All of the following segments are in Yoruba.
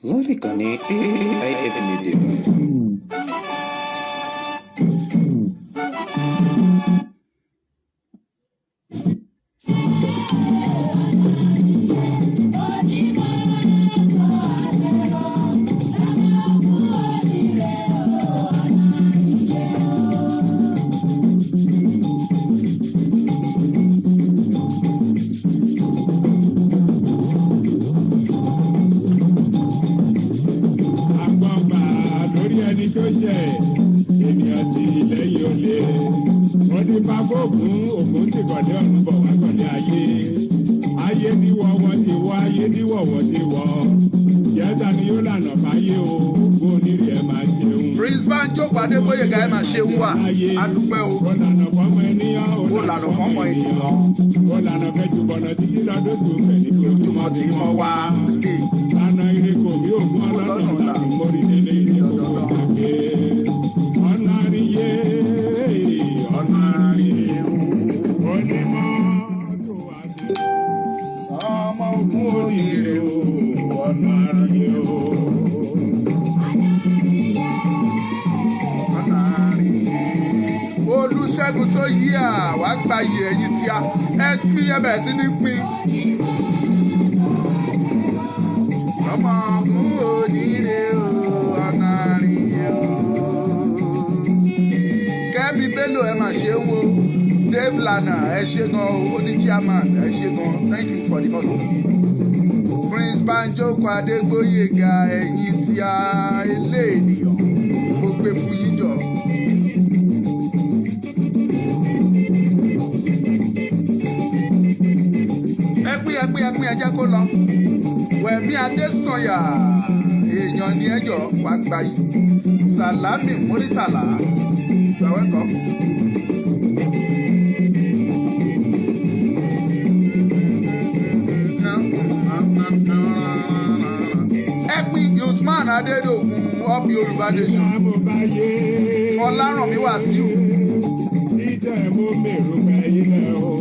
Música ní AIF Media. Ògún ti kọ̀lé ọ̀run bọ̀ wá kọ̀lé ayé. Ayé níwọ̀ wọ́n ti wọ́, ayé níwọ̀ wọ́n ti wọ́. Jẹ́ta ni yóò lànà fáyé o, ògùn onírè ẹ̀ máa ṣeun. Prince Banjo Adégbóyèga ẹ̀ máa ṣeun wà, adúpẹ́ o. Ó lànà fọ́mọ ènìyàn, ó lànà fọ́mọ ènìyàn. Ó lànà kẹjù bọ̀nà títí lọ́dún tó fẹ̀ ní ojúmọ́ tí mo wá. Lànà ire kò mí ògùn ọlọ́nà láti mórí nílé ní gbogbo gbàgbé. Ọ̀nà àríyé, ọ̀nà àríyé o. Onímọ̀ tó wá sí. Ọmọ ògùn onírè o, ọ̀nà àríyé o. Ọ̀nà àríyé. Olúṣẹ́gun tó yí à wá gba iyì ẹ̀yìn tí a ẹ pín ẹ bẹ̀rẹ̀ sí ní pín. Ọmọ ògùn onírè o, ọ̀nà àríyé o. Kẹ́mi Bello ẹ máa ṣe ń wo. Dave Lana ẹ ṣe gan o, oní chairman ẹ ṣe gan, thank you for the honour. Prince Banjo Adégbóyèga ẹ̀yìn tí a ilé ènìyàn mo gbé fún yín jọ. ẹ jẹ́ kó lọ. Wẹ̀mí Adésànyà èèyàn ní ẹjọ́ wà gbà yìí. Sàlámì Múrítàlá you are welcome. Ẹ̀pin Usman Adédògún up Yorùbá Nation. Fọlárànmí Wàsíù. Ìjẹ́ mo mèrò pẹ̀yìn lẹ́ o,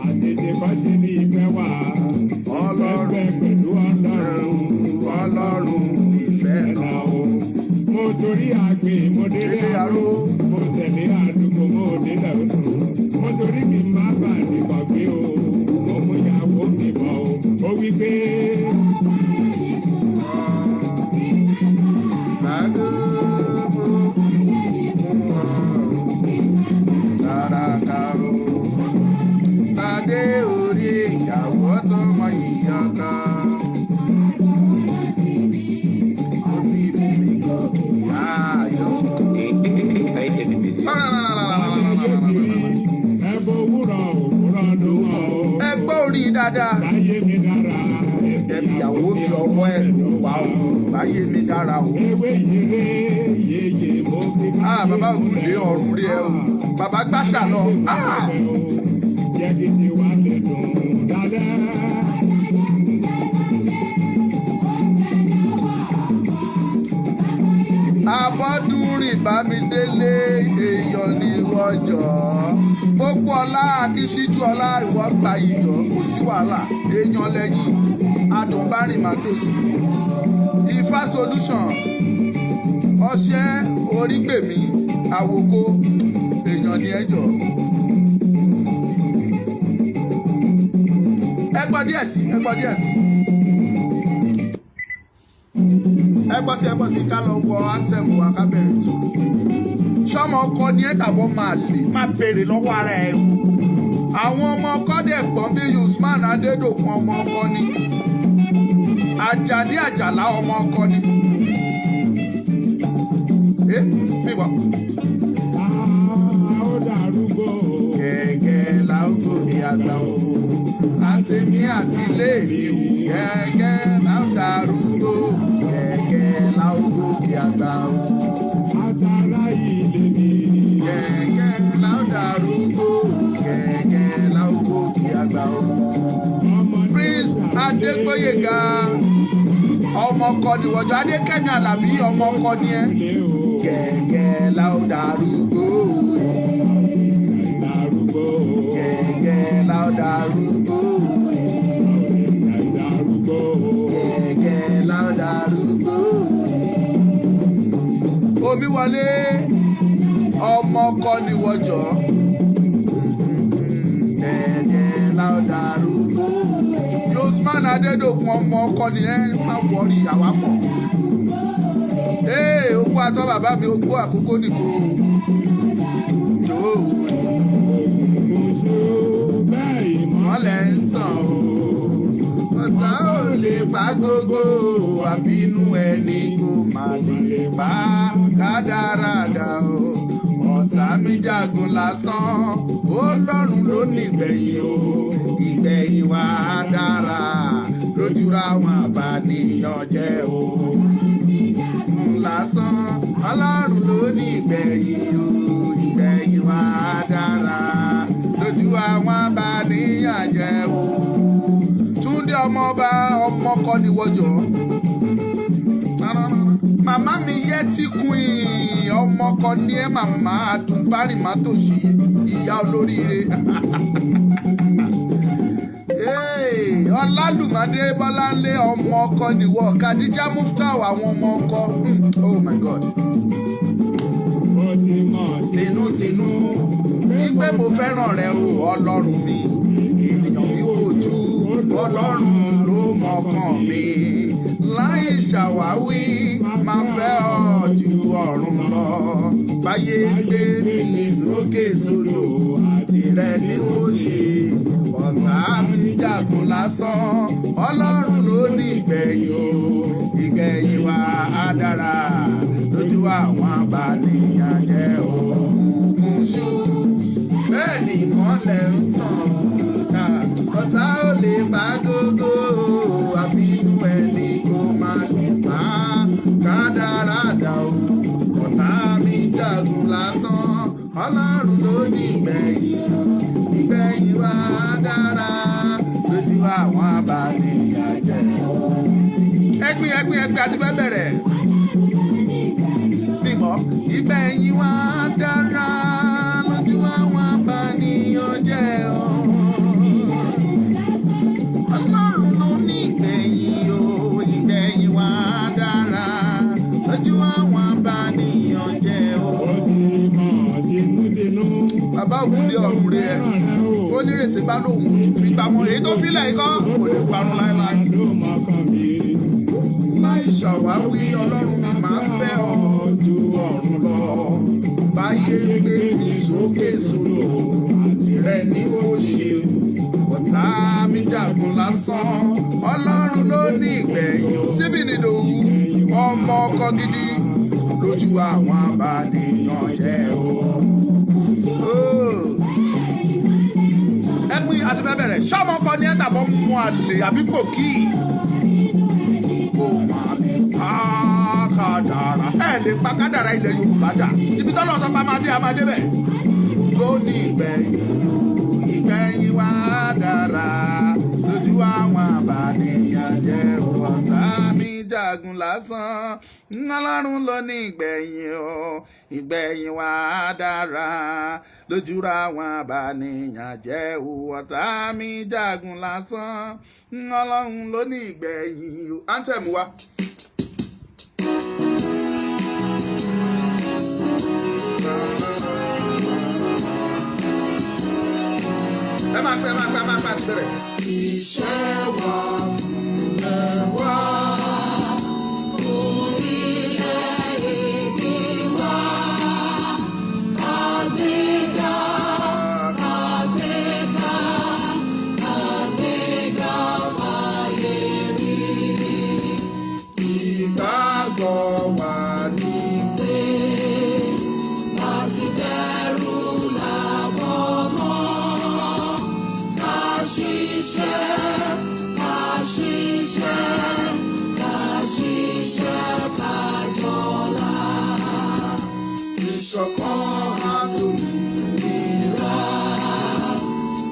àtètè bá ṣe ní ìfẹ́ wà. Ọlọ́run pẹ̀lú Ọlọ́run ìfẹ́ náà o. Mo torí àgbè mo délé aró, mo tẹ̀lé àdúgbò mo délẹ̀ oṣù. Mo torí kì í má bà nìkan gbé o, mo mú ìyàwó mi bọ̀ o. Ó wí pé. Adé orí ìyàwó tọmọ ìyọkọ. Ó ti mú mi gòkè ayọ̀. AIF Media. Ẹ̀bùn òwúrọ̀ òwúrọ̀ ló mọ̀ o. Ẹ gbọ́ orin dáadáa. Láyé mi dára. Ẹbí ìyàwó mi ọwọ́ ẹ̀ ló wà o. Láyé mi dára o. Ewé yèrè yeye mo fi ká. Bàbá Ògúndé ọ̀run rí ẹ o. Bàbá gbàṣà lọ. Jẹ́ kí ti wá lè dùn dáadáa. Abọ́dúnrìn Bámidélé èèyàn ní wọ́jọ́. Gbogbo ọlá Akíṣíjú ọlá ìwọ́ gba ìjọ kò sí wàhálà. Èèyàn lẹ́yìn Adùnbárìn Màtòsí. Ifá solution ọṣẹ orígbèmí àwòkó èèyàn ní ẹjọ́. Ẹ gbọ́ díẹ̀ sí. Ẹ gbọ́ sí ká lọ wọ átẹ̀mù wa ká bẹ̀rẹ̀ tó. Ṣọ́mọ ọkọ ni ẹ tàbọ̀ máa lè má béèrè lọ́wọ́ ara ẹ̀ o. Àwọn ọmọ ọkọ dẹ̀ gbọ́n bí Usman Adédòkun ọmọ ọkọ ni. Àjàní Àjàlá ọmọ ọkọ ni. Mi bọ̀. Ó dàrúgbó. Gẹ́gẹ́ la ó gòkè àgbà o. Àtẹ̀mí àti ilé mi o. Gẹ́gẹ́ la ó dàrúgbó. Gẹ́gẹ́ la ó gòkè àgbà o. Àtàrà yìí lè mi. Gẹ́gẹ́ la ó dàrúgbó. Gẹ́gẹ́ la ó gòkè àgbà o. Prince Adégbóyèga ọmọ ọkọ ni wọ́jọ́. Adékẹ́mi Àlàbí ọmọ ọkọ ni ẹ. Gẹ́gẹ́ la ó dàrúgbó. Gẹ́gẹ́ la ó dàrúgbó. Gẹ́gẹ́ la ó dàrúgbó. wọlé ọmọ ọkọ ni wọ́jọ́ dẹ̀dẹ̀ láòdàrú Usman Adédòkun ọmọ ọkọ nìyẹn má wọrí àwa mọ̀ ogún atọ́ bàbá mi ogún àkókò nìkó wọ́n lẹ̀ ń tàn o ọ̀tá ò lè pa gbogbo àbínú ẹni kò má lè bá kádàrádà o ọ̀tá mi jagun lásán Ọlọ́run ló ní ìgbẹ̀yìn o ìgbẹ̀yìn wa dára lójúra wọn àbànìyàn jẹ́ o lásán Ọlọ́run ló ní ìgbẹ̀yìn o ìgbẹ̀yìn wa dára lójú àwọn àbànìyàn jẹ́ o Túndé ọmọọba ọmọkọ ni wọ́jọ́ màmá mi yẹ tí queen ọmọkọ ní ẹ màmá àdùnbárì mátòṣì ìyá olóríire Ọlálùmọ́dé Bọ́láńlé ọmọ ọkọ nìwọ Kàdíjà Muftau àwọn ọmọ ọkọ oh my god tinútinú wípé mo fẹ́ràn rẹ o Ọlọ́run mi ènìyàn mi kò ju Ọlọ́run ló mọ̀ọ́kàn mi láì ṣàwáwí máa fẹ́ ọ ju ọ̀run lọ báyé gbé mi sókè sódò tìrẹ ni mo ṣe ọ̀tá mi jagun lásán Ọlọ́run ló ní ìgbẹ̀yìn o ìgbẹ̀yìn wa á dára lójú àwọn àbànìyàn jẹ́ o mùsù bẹ́ẹ̀ ni ìmọ́lẹ̀ ń tàn ọ̀tá ò lè bá gógó àbínú ẹni kò má lè bá kádàrádà o ọ̀tá mi jagun lásán Ọlọ́run ló ní ìgbẹ̀yìn ìgbẹ̀yìn wa dára lójú àwọn àbànìyàn jẹ́ ẹgbin àti fẹ́ bẹ̀rẹ̀ nígbọ́ ìgbẹ̀yìn wa dára lójú àwọn àbànìyàn jẹ́ Ọlọ́run ló ní ìgbẹ̀yìn o ìgbẹ̀yìn wa dára lójú àwọn àbànìyàn jẹ́ bàbá ògúnlé ọ̀run rẹ̀ ó nírèsé bá lóun fi pamọ́ èyí tó filẹ̀ ikọ́ kò lè parun láéláé láì ṣàwáwí Ọlọ́run mi máa fẹ́ ọ ju ọ̀run lọ báyé gbé mi sókè sódò tìrẹ ni mo ṣe ọ̀tá mi jagun lásán Ọlọ́run ló ní ìgbẹ̀yìn síbi nìdòwú ọmọ ọkọ gidi lójú àwọn àbànìyàn jẹ́ ẹgbin àti fẹ́ bẹ̀rẹ̀ ṣọ́mọ kan ní ẹ̀tàbọ̀ mú àlè àbí pòkì kò má lè pa kádàrá lè pa kádàrá ilẹ̀ Yorùbá dà ibi tọ́lọ́ sọ pé a máa débẹ̀ ló ní ìgbẹ̀yìn wa dára lójú àwọn àbànìyàn jẹ́ ọ̀tá mi jagun lásán Ọlọ́run ló ní ìgbẹ̀yìn o ìgbẹ̀yìn wa dára lójú àwọn àbànìyàn jẹ́ ọ̀tá mi jagun lásán Ọlọ́run ló ní ìgbẹ̀yìn o anthem wa. ẹ máa pẹ́ ti bẹ̀rẹ̀. Iṣẹ́ wa fún ẹwà orílẹ̀-èdè wa àgbéga fàyè rí. Ìgbàgbọ́ wa ní pé láti bẹ̀rù làbọ̀ mọ́. Ṣiṣẹ́ kájọlá ìṣọ̀kan àtòmìnira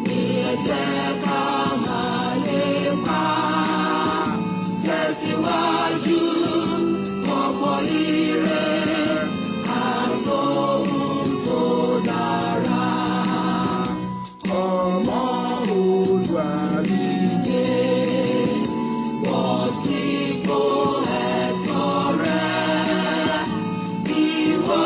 ní ẹ jẹ́ ká máa lépa tẹ̀síwájú fọ́pọ̀ ire àtòhun tó dára ọmọ olùwàlídé sípò ẹ̀tọ́ rẹ̀ ìwọ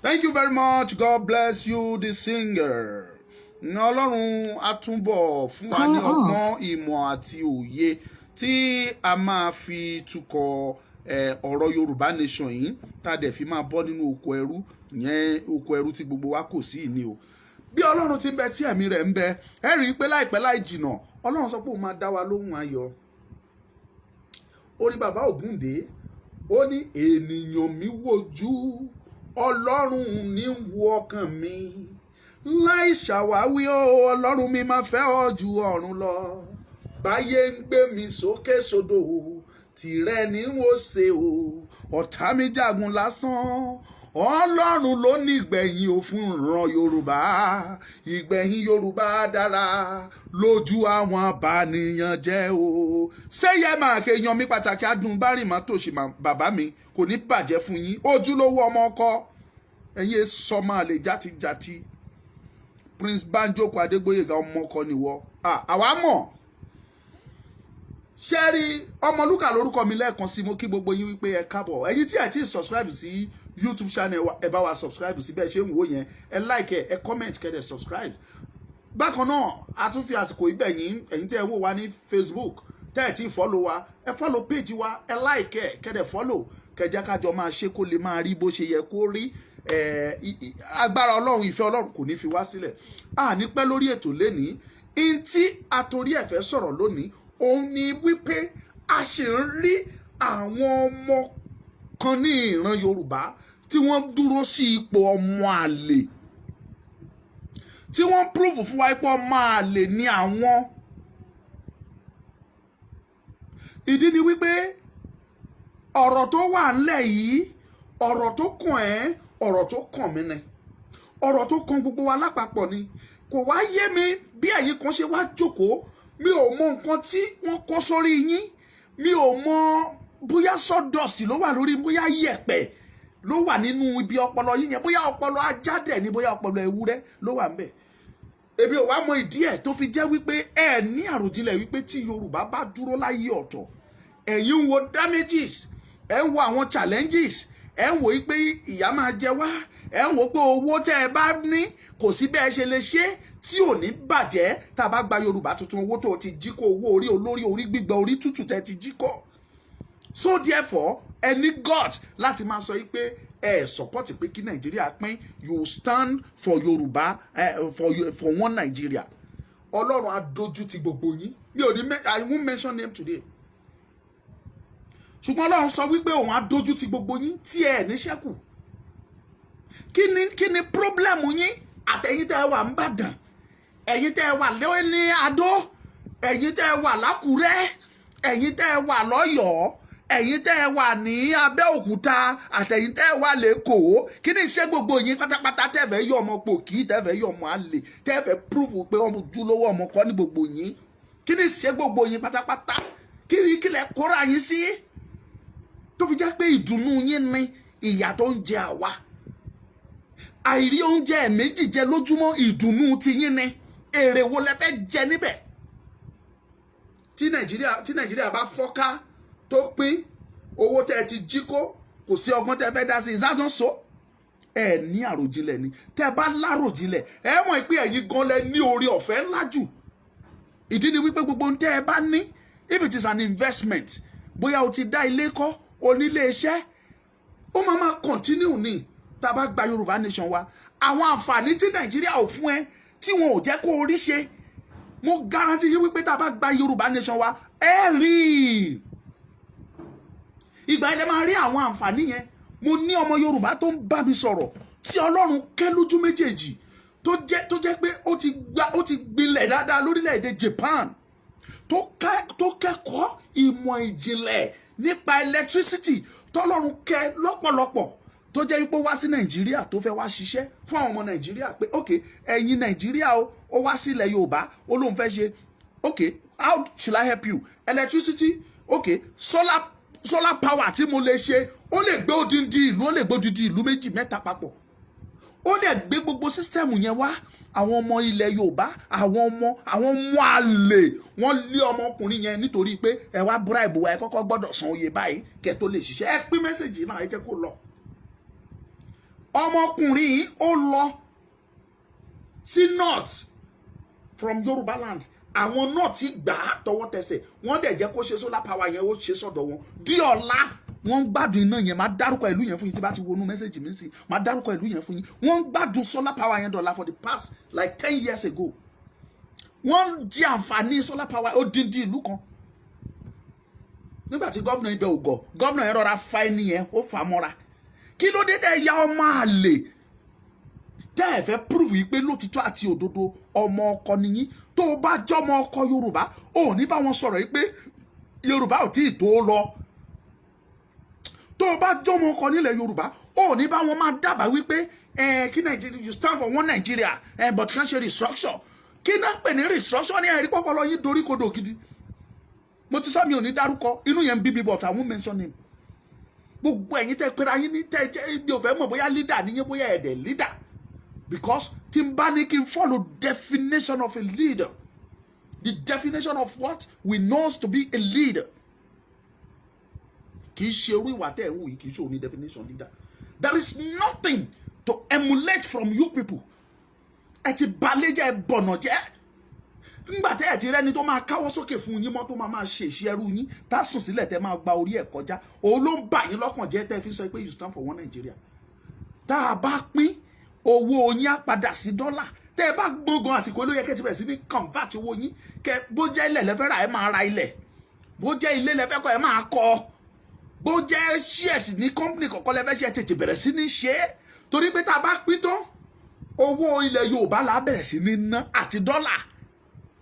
Thank you very much. God bless you, the singer. Ọlọ́run á túbọ̀ fún wa ní ọgbọ́n ìmọ̀ àti òye tí a máa fi tukọ̀ ọ̀rọ̀ Yorùbá nation yìí tá a dẹ̀ fi máa bọ́ nínú oko ẹrú yẹn, oko ẹrú tí gbogbo wa kò sí ní o. Bí Ọlọ́run ti ń bẹ tí ẹ̀mí rẹ̀ ń bẹ, ẹ rí i pé láìpẹ́ láì jìnà Ọlọ́run sọ pé òun máa dá wa lóhùn ayọ̀. Ó ní bàbá Ògúndé, ó ní ènìyàn mi wojú Ọlọ́run ní wo ọkàn mi. Láì ṣàwáwí o, Ọlọ́run mi máa fẹ́ ọ ju ọ̀run lọ. Báyé ń gbé mi sókè sódò, tìrẹ ní ń wò ṣe o. Ọ̀tá mi jagun lásán, Ọlọ́run ló ní ìgbẹ̀yìn ò fún ìran Yorùbá. Ìgbẹ̀yìn Yorùbá dára lójú àwọn abànìyàn jẹ́ o. Ṣéyẹ máa kéèyàn mi pàtàkì adùn bá rìn má tòṣì bàbá mi kò ní bàjẹ́ fún yín. Ojúlówó ọmọ ọkọ ẹ̀yin sọ máa lè játijàti. Prince Banjoko Adégbóyèga ọmọ ọkọ nìwọ. Àwa mọ̀. Ṣẹ́rí Ọmọlúkà lórúkọ mi lẹ́ẹ̀kan sí, mo kí gbogbo yín wípé ẹ káàbọ̀. Ẹ̀yin tí ẹ ti subscribe sí YouTube channel wa, ẹ bá wa subscribe sí bẹ́ẹ̀ ṣe ń wò yẹn. Ẹ like ẹ comment kẹ́dẹ̀ subscribe. Bákan náà a tún fi àsìkò ibẹ̀ yín ẹ̀yin tí ẹ wò wá ní Facebook tẹ́ ẹ ti follow wa, ẹ follow page wa, ẹ like ẹ kẹ́dẹ̀ follow kẹjá kájọ máa ṣe kó lè máa rí bó ṣe yẹ kó rí. Agbára Ọlọ́run, ìfẹ́ Ọlọ́run kò ní fi wá sílẹ̀. A ní pẹ́ lórí ètò lénìí. In tí àtòrí ẹ̀fẹ́ sọ̀rọ̀ lónìí òun ni wípé a ṣì ń rí àwọn ọmọ kan ní ìran Yorùbá tí wọ́n dúró sí ipò ọmọ àlè, tí wọ́n prove fún wa pé ọmọ àlè ni àwọn. Ìdí ni wípé ọ̀rọ̀ tó wà ńlẹ̀ yìí, ọ̀rọ̀ tó kàn ẹ́, ọ̀rọ̀ tó kàn mí ni, ọ̀rọ̀ tó kàn gbogbo wa lápapọ̀ ni. Kò wá yé mi bí ẹ̀yin kan ṣe wá jókòó, mi ò mọ nǹkan tí wọ́n kọ́ sórí yín, mi ò mọ bóyá sawdust ló wà lórí, bóyá yẹ̀pẹ̀ ló wà nínú ibi ọpọlọ yín yẹn, bóyá ọpọlọ ajá dẹ̀ ni, bóyá ọpọlọ ewúrẹ́ ló wà ńbẹ̀. Èmi ò wá mọ ìdí ẹ̀ tó fi jẹ́ wípé ẹ ní àròjinlẹ̀ wípé tí Yorùbá bá dúró láyé ọ̀tọ̀, ẹ̀yin ń wo damages, ẹ̀ ń wo àwọn challenges, ẹ̀ ń wo wípé ìyà máa jẹ wá, ẹ̀ ń wo pé owó tẹ́ ẹ bá ní kò sí bẹ́ẹ̀ ṣe lè ṣe tí ò ní bàjẹ́ tá a bá gba Yorùbá tuntun, owó tó ti jí kó, owó orí olórí, orí gbígbẹ, orí tútù tẹ́ ti jí kọ́. So therefore ẹ ní God láti máa sọ pé ẹ support pé kí Nàìjíríà pín, you stand for Yorùbá, for one Nigeria. Ọlọ́run á dojú ti gbogbo yín. Mi ò ní I won't mention name today. Ṣùgbọ́n Ọlọ́run sọ wípé òun á dojú ti gbogbo yín tí ẹ ní ṣẹ́kù. Kí ni problem yín? Àtẹ̀yin tẹ́ ẹ wà ń Ìbàdàn, ẹ̀yin tẹ́ ẹ wà ní Adó, ẹ̀yin tẹ́ ẹ wà l'Ákúrẹ́, ẹ̀yin tẹ́ ẹ wà l'Ọ́yọ́, ẹ̀yin tẹ́ ẹ wà ní Abẹ́òkúta, àtẹ̀yin tẹ́ ẹ wà l'Èkó. Kí ni ṣe gbogbo yín pátápátá tẹ́ fẹ́ yọ ọmọ pòkì, tẹ́ fẹ́ yọ ọmọ àlè, tẹ́ fẹ́ prove pé ọmọ ojúlówó ọmọ kọ́ ní gbogbo yín? Kí ni ṣe gbogbo yín pátápátá? Kí lẹ kóra yín sí? Tó fi jẹ́ pé ìdùnnú yín ni ìyà tó ń jẹ àwa. Àìrí oúnjẹ méjì jẹ lójúmọ́, ìdùnnú ti yín ni. Èrè wo lẹ fẹ́ jẹ níbẹ̀? Tí Nàìjíríà bá fọ́ká tó pín owó tẹ́ ti jí kó, kò sí ọgbọ́n tẹ́ fẹ́ dá sí, ìsádùn so. Ẹ ní àròjinlẹ̀ ni. Tẹ́ bá láròjinlẹ̀, ẹ mọ̀ pé ẹ̀yin gan lẹ ní oore ọ̀fẹ́ ńlá jù. Ìdí ni wípé gbogbo ohun tẹ́ ẹ bá ní, if it is an investment, bóyá o ti dá ilé kọ́, onílé iṣẹ́, ó máa continue ni. Tá bá gba Yorùbá nation wa, àwọn àǹfààní tí Nàìjíríà ò fún ẹ, tí wọn ò jẹ́ kó orí ṣe, mo guarantee yín wípé tá bá gba Yorùbá nation wa, ẹ rí ìgbà ilẹ̀ máa rí àwọn àǹfààní yẹn. Mo ní ọmọ Yorùbá tó ń bá mi sọ̀rọ̀ tí Ọlọ́run kẹ́ lójú méjèèjì, tó jẹ́ pé ó ti gbilẹ̀ dáadáa lórílẹ̀‐èdè Japan, tó kẹ́kọ̀ọ́ ìmọ̀ ìjìnlẹ̀ nípa electricity, tọ́lọ́run kẹ́ lọ́pọ̀lọpọ̀, tó jẹ́ wípé ó wá sí Nàìjíríà tó fẹ́ wá ṣiṣẹ́ fún àwọn ọmọ Nàìjíríà pé ok ẹ̀yin Nàìjíríà ó wá sí ilẹ̀ Yorùbá, ó lóun fẹ́ ṣe ok how should I help you? Electricity, ok solar power tí mo lè ṣe, ó lè gbé odindi ìlú, ó lè gbé odindi ìlú méjì mẹ́ta papọ̀, ó lè gbé gbogbo sísítẹ́ẹ̀mù yẹn wá. Àwọn ọmọ ilẹ̀ Yorùbá, àwọn ọmọ àlè, wọ́n lé ọmọkùnrin yẹn nítorí pé ẹ wá bribe wa, ẹ kọ́kọ́ gbọ́dọ̀ san oyè báyìí kẹ́ tó lè ṣiṣẹ́. Ẹ pín mẹ́sẹ̀jì náà, ẹ jẹ́ kó lọ. ọmọkùnrin yìí ó lọ sí north from Yorùbá land, àwọn náà ti gbà á tọwọ́ tẹsẹ̀, wọ́n dẹ̀ jẹ́ kó ṣe solar power yẹn ó ṣe sọ́dọ̀ wọn di ọ̀la. Wọ́n ń gbádùn iná yẹn, máa dárúkọ ìlú yẹn fún yín tí bá ti wọnú mẹ́sẹ̀jì mi sí, máa dárúkọ ìlú yẹn fún yín. Wọ́n ń gbádùn solar power yẹn dọ̀la for the past like 10 years ago. Wọ́n jí àǹfààní solar power odindi ìlú kan. Nígbà tí gómìnà ibẹ̀ ò gọ̀, gómìnà yẹn rọra fa ẹni yẹn ó fà mọ́ra. Kí ló dé tẹ́ ya ọmọ àlè tẹ́ ẹ fẹ́ prove yìí pé lótìtọ́ àti òdodo ọmọ ọkọ nìyí? Tó o bá jọmọ ọkọ Yorùbá ò ní bá wọn sọ̀rọ̀ yìí pé Yorùbá ò tí ì tó lọ. Tó o bá jọmọ ọkọ nílẹ̀ Yorùbá ò ní bá wọn máa dábàá wípé kí Nàìjíríà you stand for one Nigeria but kàn ṣe restructure. Kí náà pè ní restructure ní ẹ̀rí pọ́pọ́ lọ yín dorí kodò gidi. Mo ti sọ mi ò ní dárúkọ inú yẹn ń bí mi but I won't mention him. Gbogbo ẹ̀yin tẹ́ pera yín ní tẹ́ jẹ́ ibi ò fẹ́ mọ̀ bóyá leader níyẹn bóyá ẹ̀dẹ̀ leader. Because tí n bá ní kí n follow definition of a leader, the definition of what we know to be a leader, kì í ṣe irú ìwà tẹ́ ẹ̀ ń wù yìí, kì í ṣe òní definition leader. There is nothing to emulate from you people. Ẹ ti balẹ̀ jẹ́ ẹ bọ̀nà jẹ́. Nígbà tẹ́ ẹ̀ ti rẹ́ni tó máa káwọ́ sókè fún yín mọ́ tó máa ṣe ìṣẹ́rú yín tá sùn sílẹ̀ tẹ́ máa gba orí ẹ̀ kọjá. Òun ló ń bà yín lọ́kàn jẹ́ tẹ́ fi sọ pé you stand for one Nigeria. Tá a bá pín owó yín á padà sí dọ́là. Tẹ́ ẹ bá gbógun àsìkò ló yẹ kẹ́ ti bẹ̀rẹ̀ sí ní convert owó yín. Kẹ́ bó jẹ́ ilẹ̀ lẹ́fẹ́ rà ẹ máa ra ilẹ̀. Bó jẹ́ ilé lẹ́fẹ́ kọ́ ẹ máa kọ́. Bó jẹ́ shares ní company kọ̀ọ̀kan lẹ́fẹ́ ṣe tètè bẹ̀rẹ̀ sí ní ṣe é. Torí pé tá a bá pín tán owó ilẹ̀ Yorùbá la bẹ̀rẹ̀ sí ní ná àti dọ́là.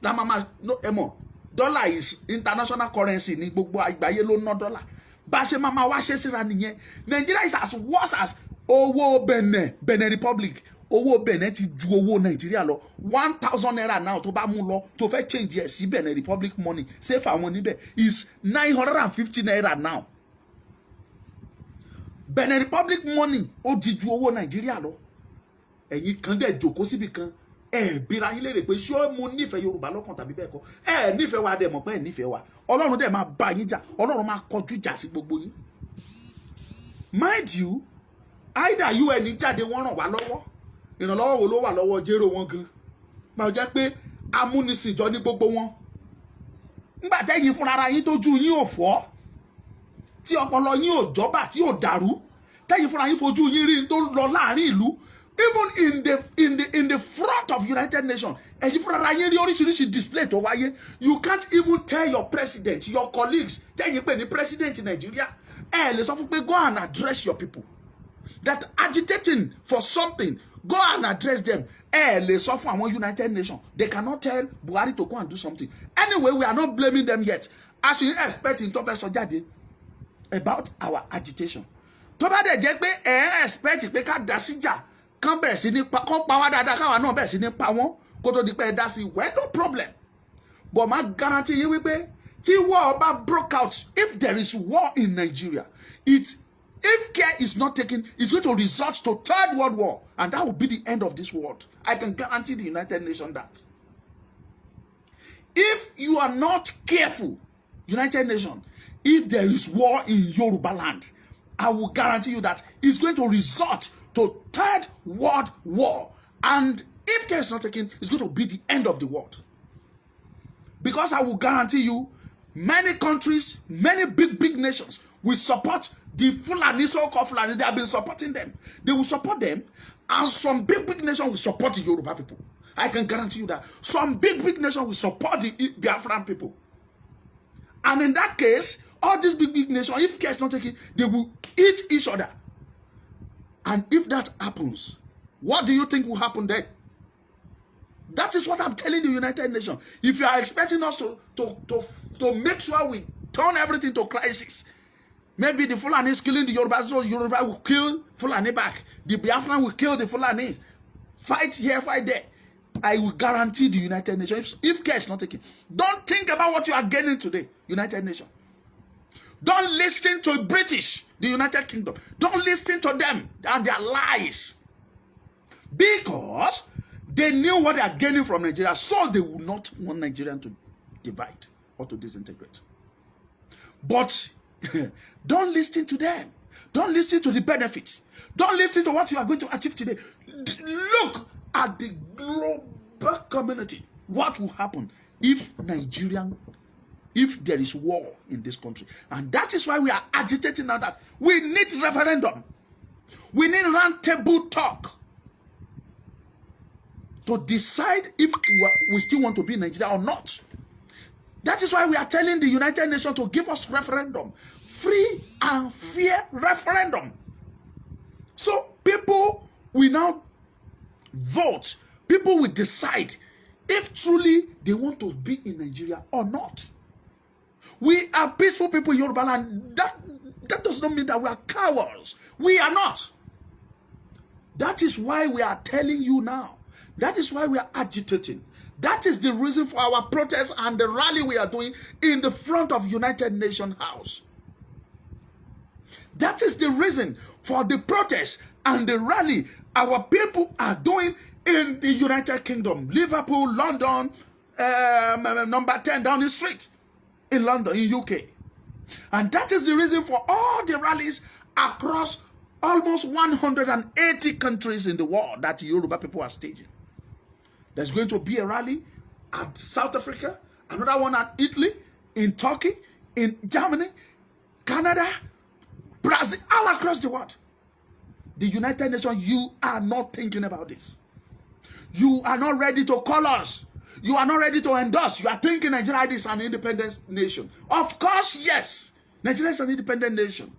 La mama ẹ mọ̀ dollar is international currency ní gbogbo àgbáyé ló ná dọ́là. Bá ṣe máa wá ṣe síra nìyẹn. Nigeria is as worse as owó Benin Republic. Owó Benin ti ju owó Nigeria lọ. 1,000 naira now tó bá mú lọ tó fẹ́ change ẹ̀ sí Benin Republic money save àwọn níbẹ̀ is 950 naira now. Benin Republic money ó ti ju owó Nigeria lọ. Ẹ̀yin kan dẹ̀ jókòó síbi kan bíra yín léèrè pé ṣé mo nífẹ̀ẹ́ Yorùbá lọ́kàn tàbí bẹ́ẹ̀ kọ́. Nífẹ̀ẹ́ wa dẹ̀ mọ̀ pé nífẹ̀ẹ́ wa. Ọlọ́run dẹ̀ máa bá yín jà. Ọlọ́run máa kọjú jà sí gbogbo yín. Mind you, either you ẹni jáde wọ́n ràn wá lọ́wọ́. Ìrànlọ́wọ́ wo ló wà lọ́wọ́ jéró wọn gan? Máa jẹ́ pé amúnisìnjọ ní gbogbo wọn. Nígbà tẹ́yìn fúnra ara yín tójú yín ò fọ́. Tí ọpọlọ yín ò jọba tí ò dàrú. Tẹ́yìn fúnra yín fojú yín rí tó lọ láàrin ìlú. Even in the front of United Nations, ẹ̀yin fúnra yín rí oríṣiríṣi display tó wáyé. You can't even tell your president, your colleagues, tẹ́yìn pé ní president Nigeria, lè sọ fún pé go and address your people that agitating for something, go and address them. Lè sọ fún àwọn United Nations, they cannot tell Buhari to go and do something. Anyway, we are not blaming them yet. As you expect in tó fẹ́ sọ jáde about our agitation. Tó bá dẹ̀ jẹ́ pé expect pé ká dá síjà kán bẹ̀rẹ̀ sí ní kán pa wá dáadáa káwa náà bẹ̀rẹ̀ sí ní pa wọ́n kó tó di pé ẹ dá sí well no problem. But máa guarantee yín wípé tí war bá broke out, if there is war in Nigeria, if care is not taken, it's going to result to Third World War, and that will be the end of this world. I can guarantee the United Nations that. If you are not careful, United Nations, if there is war in Yoruba land, I will guarantee you that it's going to result to Third World War, and if care is not taken, it's going to be the end of the world. Because I will guarantee you, many countries, many big nations will support the Fulani, so-called Fulani. They have been supporting them. They will support them, and some big nations will support the Yoruba people. I can guarantee you that. Some big nations will support the Biafran people. And in that case, all these big nations, if care is not taken, they will eat each other. And if that happens, what do you think will happen then? That is what I'm telling the United Nations. If you are expecting us to make sure we turn everything to crisis, maybe the Fulani is killing the Yoruba, so Yoruba will kill Fulani back. The Biafran will kill the Fulani. Fight here, fight there. I will guarantee the United Nations, if care is not taken, don't think about what you are gaining today, United Nations. Don't listen to British, the United Kingdom. Don't listen to them and their lies. Because they knew what they are gaining from Nigeria, so they would not want Nigerians to divide or to disintegrate. But don't listen to them. Don't listen to the benefits. Don't listen to what you are going to achieve today. Look at the global community. What will happen if there is war in this country? And that is why we are agitating now that we need referendum. We need round table talk to decide if we still want to be in Nigeria or not. That is why we are telling the United Nations to give us referendum. Free and fair referendum. So people will now vote. People will decide if truly they want to be in Nigeria or not. We are peaceful people in Yoruba land. That does not mean that we are cowards. We are not. That is why we are telling you now. That is why we are agitating. That is the reason for our protest and the rally we are doing in the front of United Nations House. That is the reason for the protest and the rally our people are doing in the United Kingdom, Liverpool, London, number 10 down the street in London, in UK. And that is the reason for all the rallies across almost 180 countries in the world that Yoruba people are staging. There's going to be a rally at South Africa, another one at Italy, in Turkey, in Germany, Canada, Brazil, all across the world. The United Nations, you are not thinking about this. You are not ready to call us. You are not ready to endorse. You are thinking Nigeria is an independent nation. Of course, yes. Nigeria is an independent nation.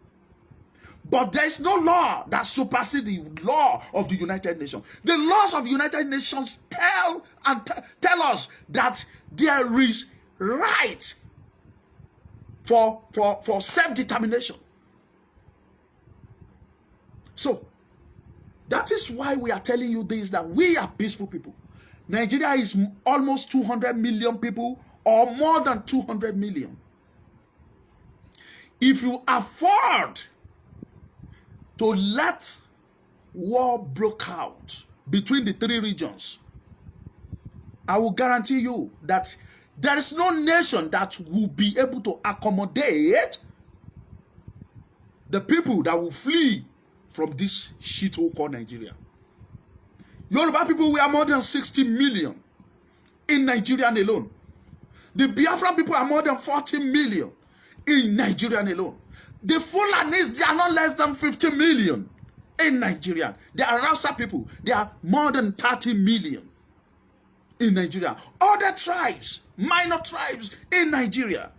But there is no law that supersedes the law of the United Nations. The laws of the United Nations tell us that there is right for self-determination. So, that is why we are telling you this, that we are peaceful people. Nigeria is almost 200 million people, or more than 200 million. If you afford to let war break out between the three regions, I will guarantee you that there is no nation that will be able to accommodate the people that will flee from this shithole called Nigeria. Yoruba people, we are more than 60 million in Nigeria alone. The Biafran people are more than 40 million in Nigeria alone. The Fulanis, they are not less than 50 million in Nigeria. The Arausa people, they are more than 30 million in Nigeria. Other tribes, minor tribes in Nigeria.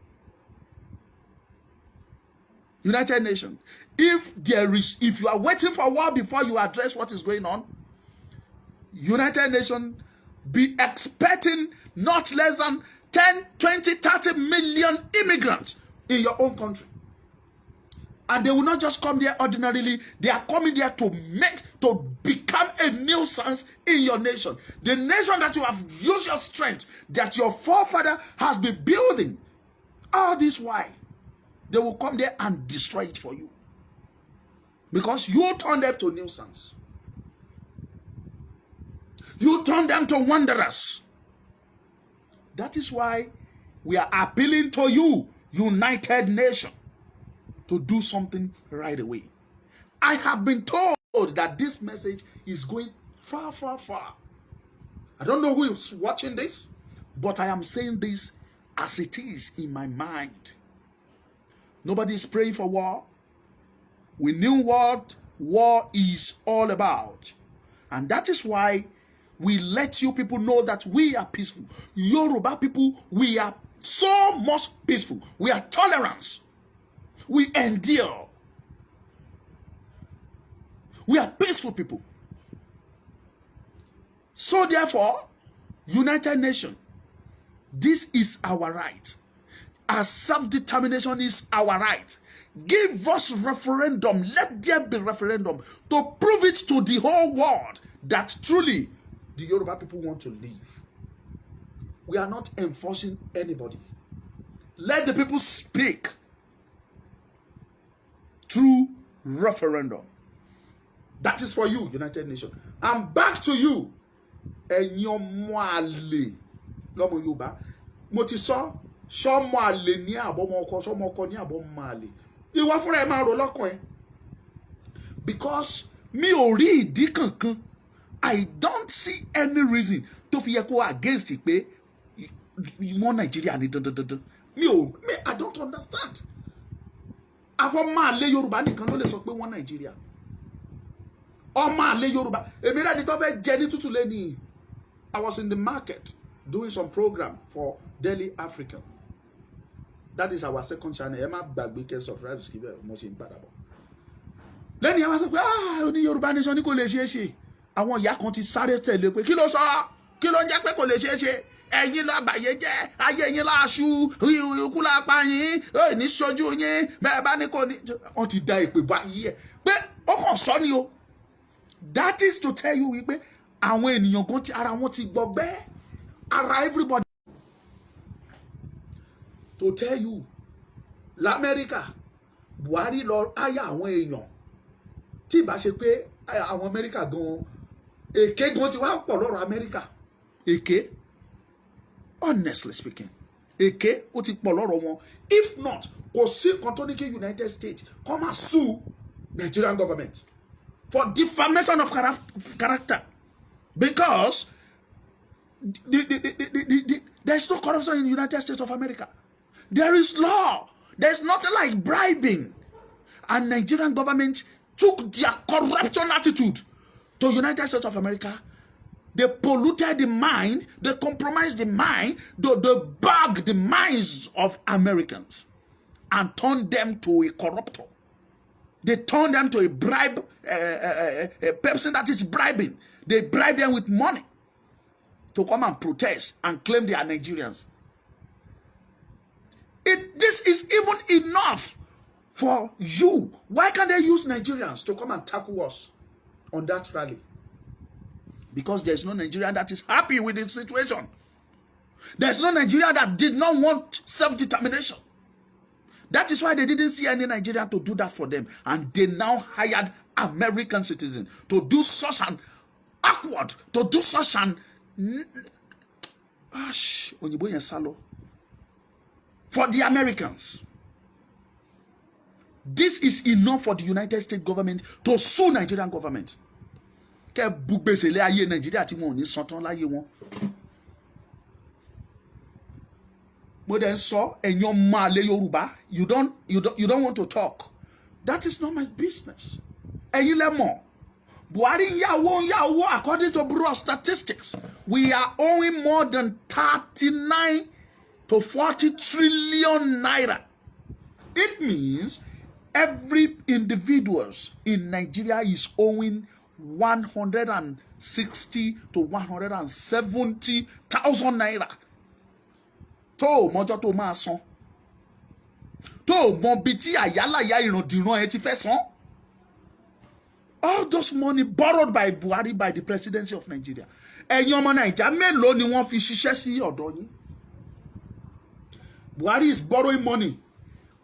United Nations. If you are waiting for war before you address what is going on, United Nations be expecting not less than 10, 20, 30 million immigrants in your own country. And they will not just come there ordinarily. They are coming there to become a nuisance in your nation. The nation that you have used your strength, that your forefather has been building. All this why? They will come there and destroy it for you. Because you turn them to nuisance. You turn them to wanderers. That is why we are appealing to you, United Nations, to do something right away. I have been told that this message is going far, far, far. I don't know who is watching this, but I am saying this as it is in my mind. Nobody is praying for war. We knew what war is all about. And that is why we let you people know that we are peaceful. Yoruba people, we are so much peaceful. We are tolerant. We endure. We are peaceful people. So therefore, United Nations, this is our right. Our self-determination is our right. Give us referendum. Let there be referendum to prove it to the whole world that truly the Yoruba people want to live. We are not enforcing anybody. Let the people speak through referendum. That is for you, United Nations. And back to you. Enyomuale. Lomo Yoruba. Motiso. Shomuale ni abomoko. Shomoko ni abomale. Ìwọ fúnra ẹ máa rò lọ́kàn ẹ. because mi ò rí ìdí kankan. I don't see any reason tó fi yẹ kó against pé wọ́n Nàìjíríà ní dandandandan. I don't understand. Àfọ máa lé Yorùbá nìkan ló lè sọ pé wọ́n Nàìjíríà. Ọmọ àlè Yorùbá. Èmi rẹ̀ ni tó fẹ́ jẹ ní tútù lẹ́ni. I was in the market doing some program for Daily African. That is our second channel. Ẹ má gbàgbé kẹ́ subscribe sí ibẹ̀ mo sì ń padà bọ̀. Lẹ́ni àwọn sọ pé oní Yorùbá nation ní kò lè ṣeé ṣe. Àwọn ìyá kan ti sáré tẹ̀lé pé kí ló sọ? Kí ló ń jẹ́ pé kò lè ṣeé ṣe? Ẹ̀yin ló àbàyè jẹ́, ayé yín láṣú, ikú lápá yín, ní ṣojú yín, bẹ́ẹ̀ bá ní kò ní. Wọ́n ti da ìpè bá yí ẹ̀. Pé ó kàn sọ ni o. That is to tell you wípé àwọn ènìyàn kan ti ara wọn ti gbọgbẹ́. Ara everybody. To tell you, l'Amẹ́ríkà, Buhari lọ áyà àwọn èèyàn. Tí ìbá ṣe pé àwọn Amẹ́ríkà gan, èké gan ti wá pọ̀ lọ́rọ̀ Amẹ́ríkà. Èké, honestly speaking, èké ó ti pọ̀ lọ́rọ̀ wọn. If not, kò sí kan tó ní kí United States come and sue Nigerian government for defamation of character, because there is no corruption in the United States of America. There is law. There is nothing like bribing. And Nigerian government took their corruption attitude to United States of America. They polluted the mind. They compromised the mind. They bugged the minds of Americans and turned them to a corruptor. They turned them to a person that is bribing. They bribe them with money to come and protest and claim they are Nigerians. This is even enough for you. Why can't they use Nigerians to come and tackle us on that rally? Because there is no Nigerian that is happy with the situation. There is no Nigerian that did not want self-determination. That is why they didn't see any Nigerian to do that for them. And they now hired American citizens to do such an awkward, to do such an for the Americans. This is enough for the United States government to sue Nigerian government. Ke bugbesele ayé Nigeria tí wọ́n ò ní san tán láyé wọn. Mo den sọ ẹ̀yin ọmọ àlè Yorùbá, you don't want to talk. That is not my business. Ẹ̀yin lẹ mọ̀. Buhari yáwó according to Bureau of Statistics, we are owing more than 39 to 40 trillion naira. It means every individuals in Nigeria is owing 160 to 170,000 naira. Tó mọ́jọ́ tó máa san. Tó mọ bí tí àyálàyà ìrandíran ẹ ti fẹ́ san. All those money borrowed by Buhari, by the presidency of Nigeria. Ẹ̀yin ọmọ Naija mélòó ni wọ́n fi ṣiṣẹ́ sí ọ̀dọ̀ yín? Buhari is borrowing money,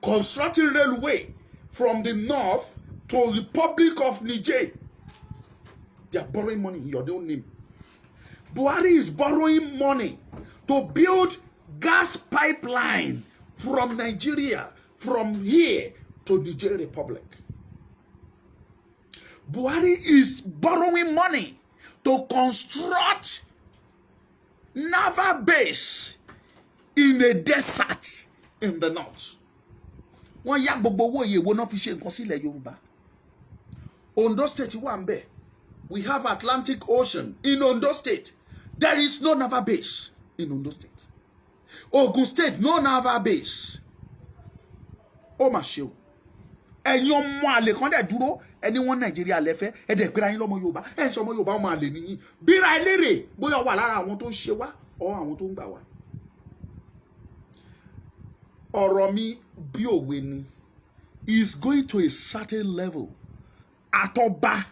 constructing railway from the north to the Republic of Niger. They are borrowing money in your own name. Buhari is borrowing money to build gas pipeline from Nigeria, from here to Niger Republic. Buhari is borrowing money to construct naval base in a desert in the north. Wọ́n yá gbogbo owó yìí wo náà fi ṣe nǹkan sílẹ̀ Yorùbá. Ondo State wà ńbẹ̀. We have Atlantic Ocean in Ondo State. There is no naval base in Ondo State. Ogun State, no naval base. Ó mà ṣe o. Ẹ̀yin ọmọ àlè kan dẹ̀ dúró, ẹni wọn Nàìjíríà lẹ́fẹ́, ẹ dẹ̀ pera yín lọ́mọ Yorùbá. Ẹ ń sọ ọmọ Yorùbá ọmọ àlè nìyí. Bíra eléré bóyá wà lára àwọn tó ń ṣe wá ọ àwọn tó ń gbà wá. Ọ̀rọ̀ mi bí òwe ni is going to a certain level. Àtọba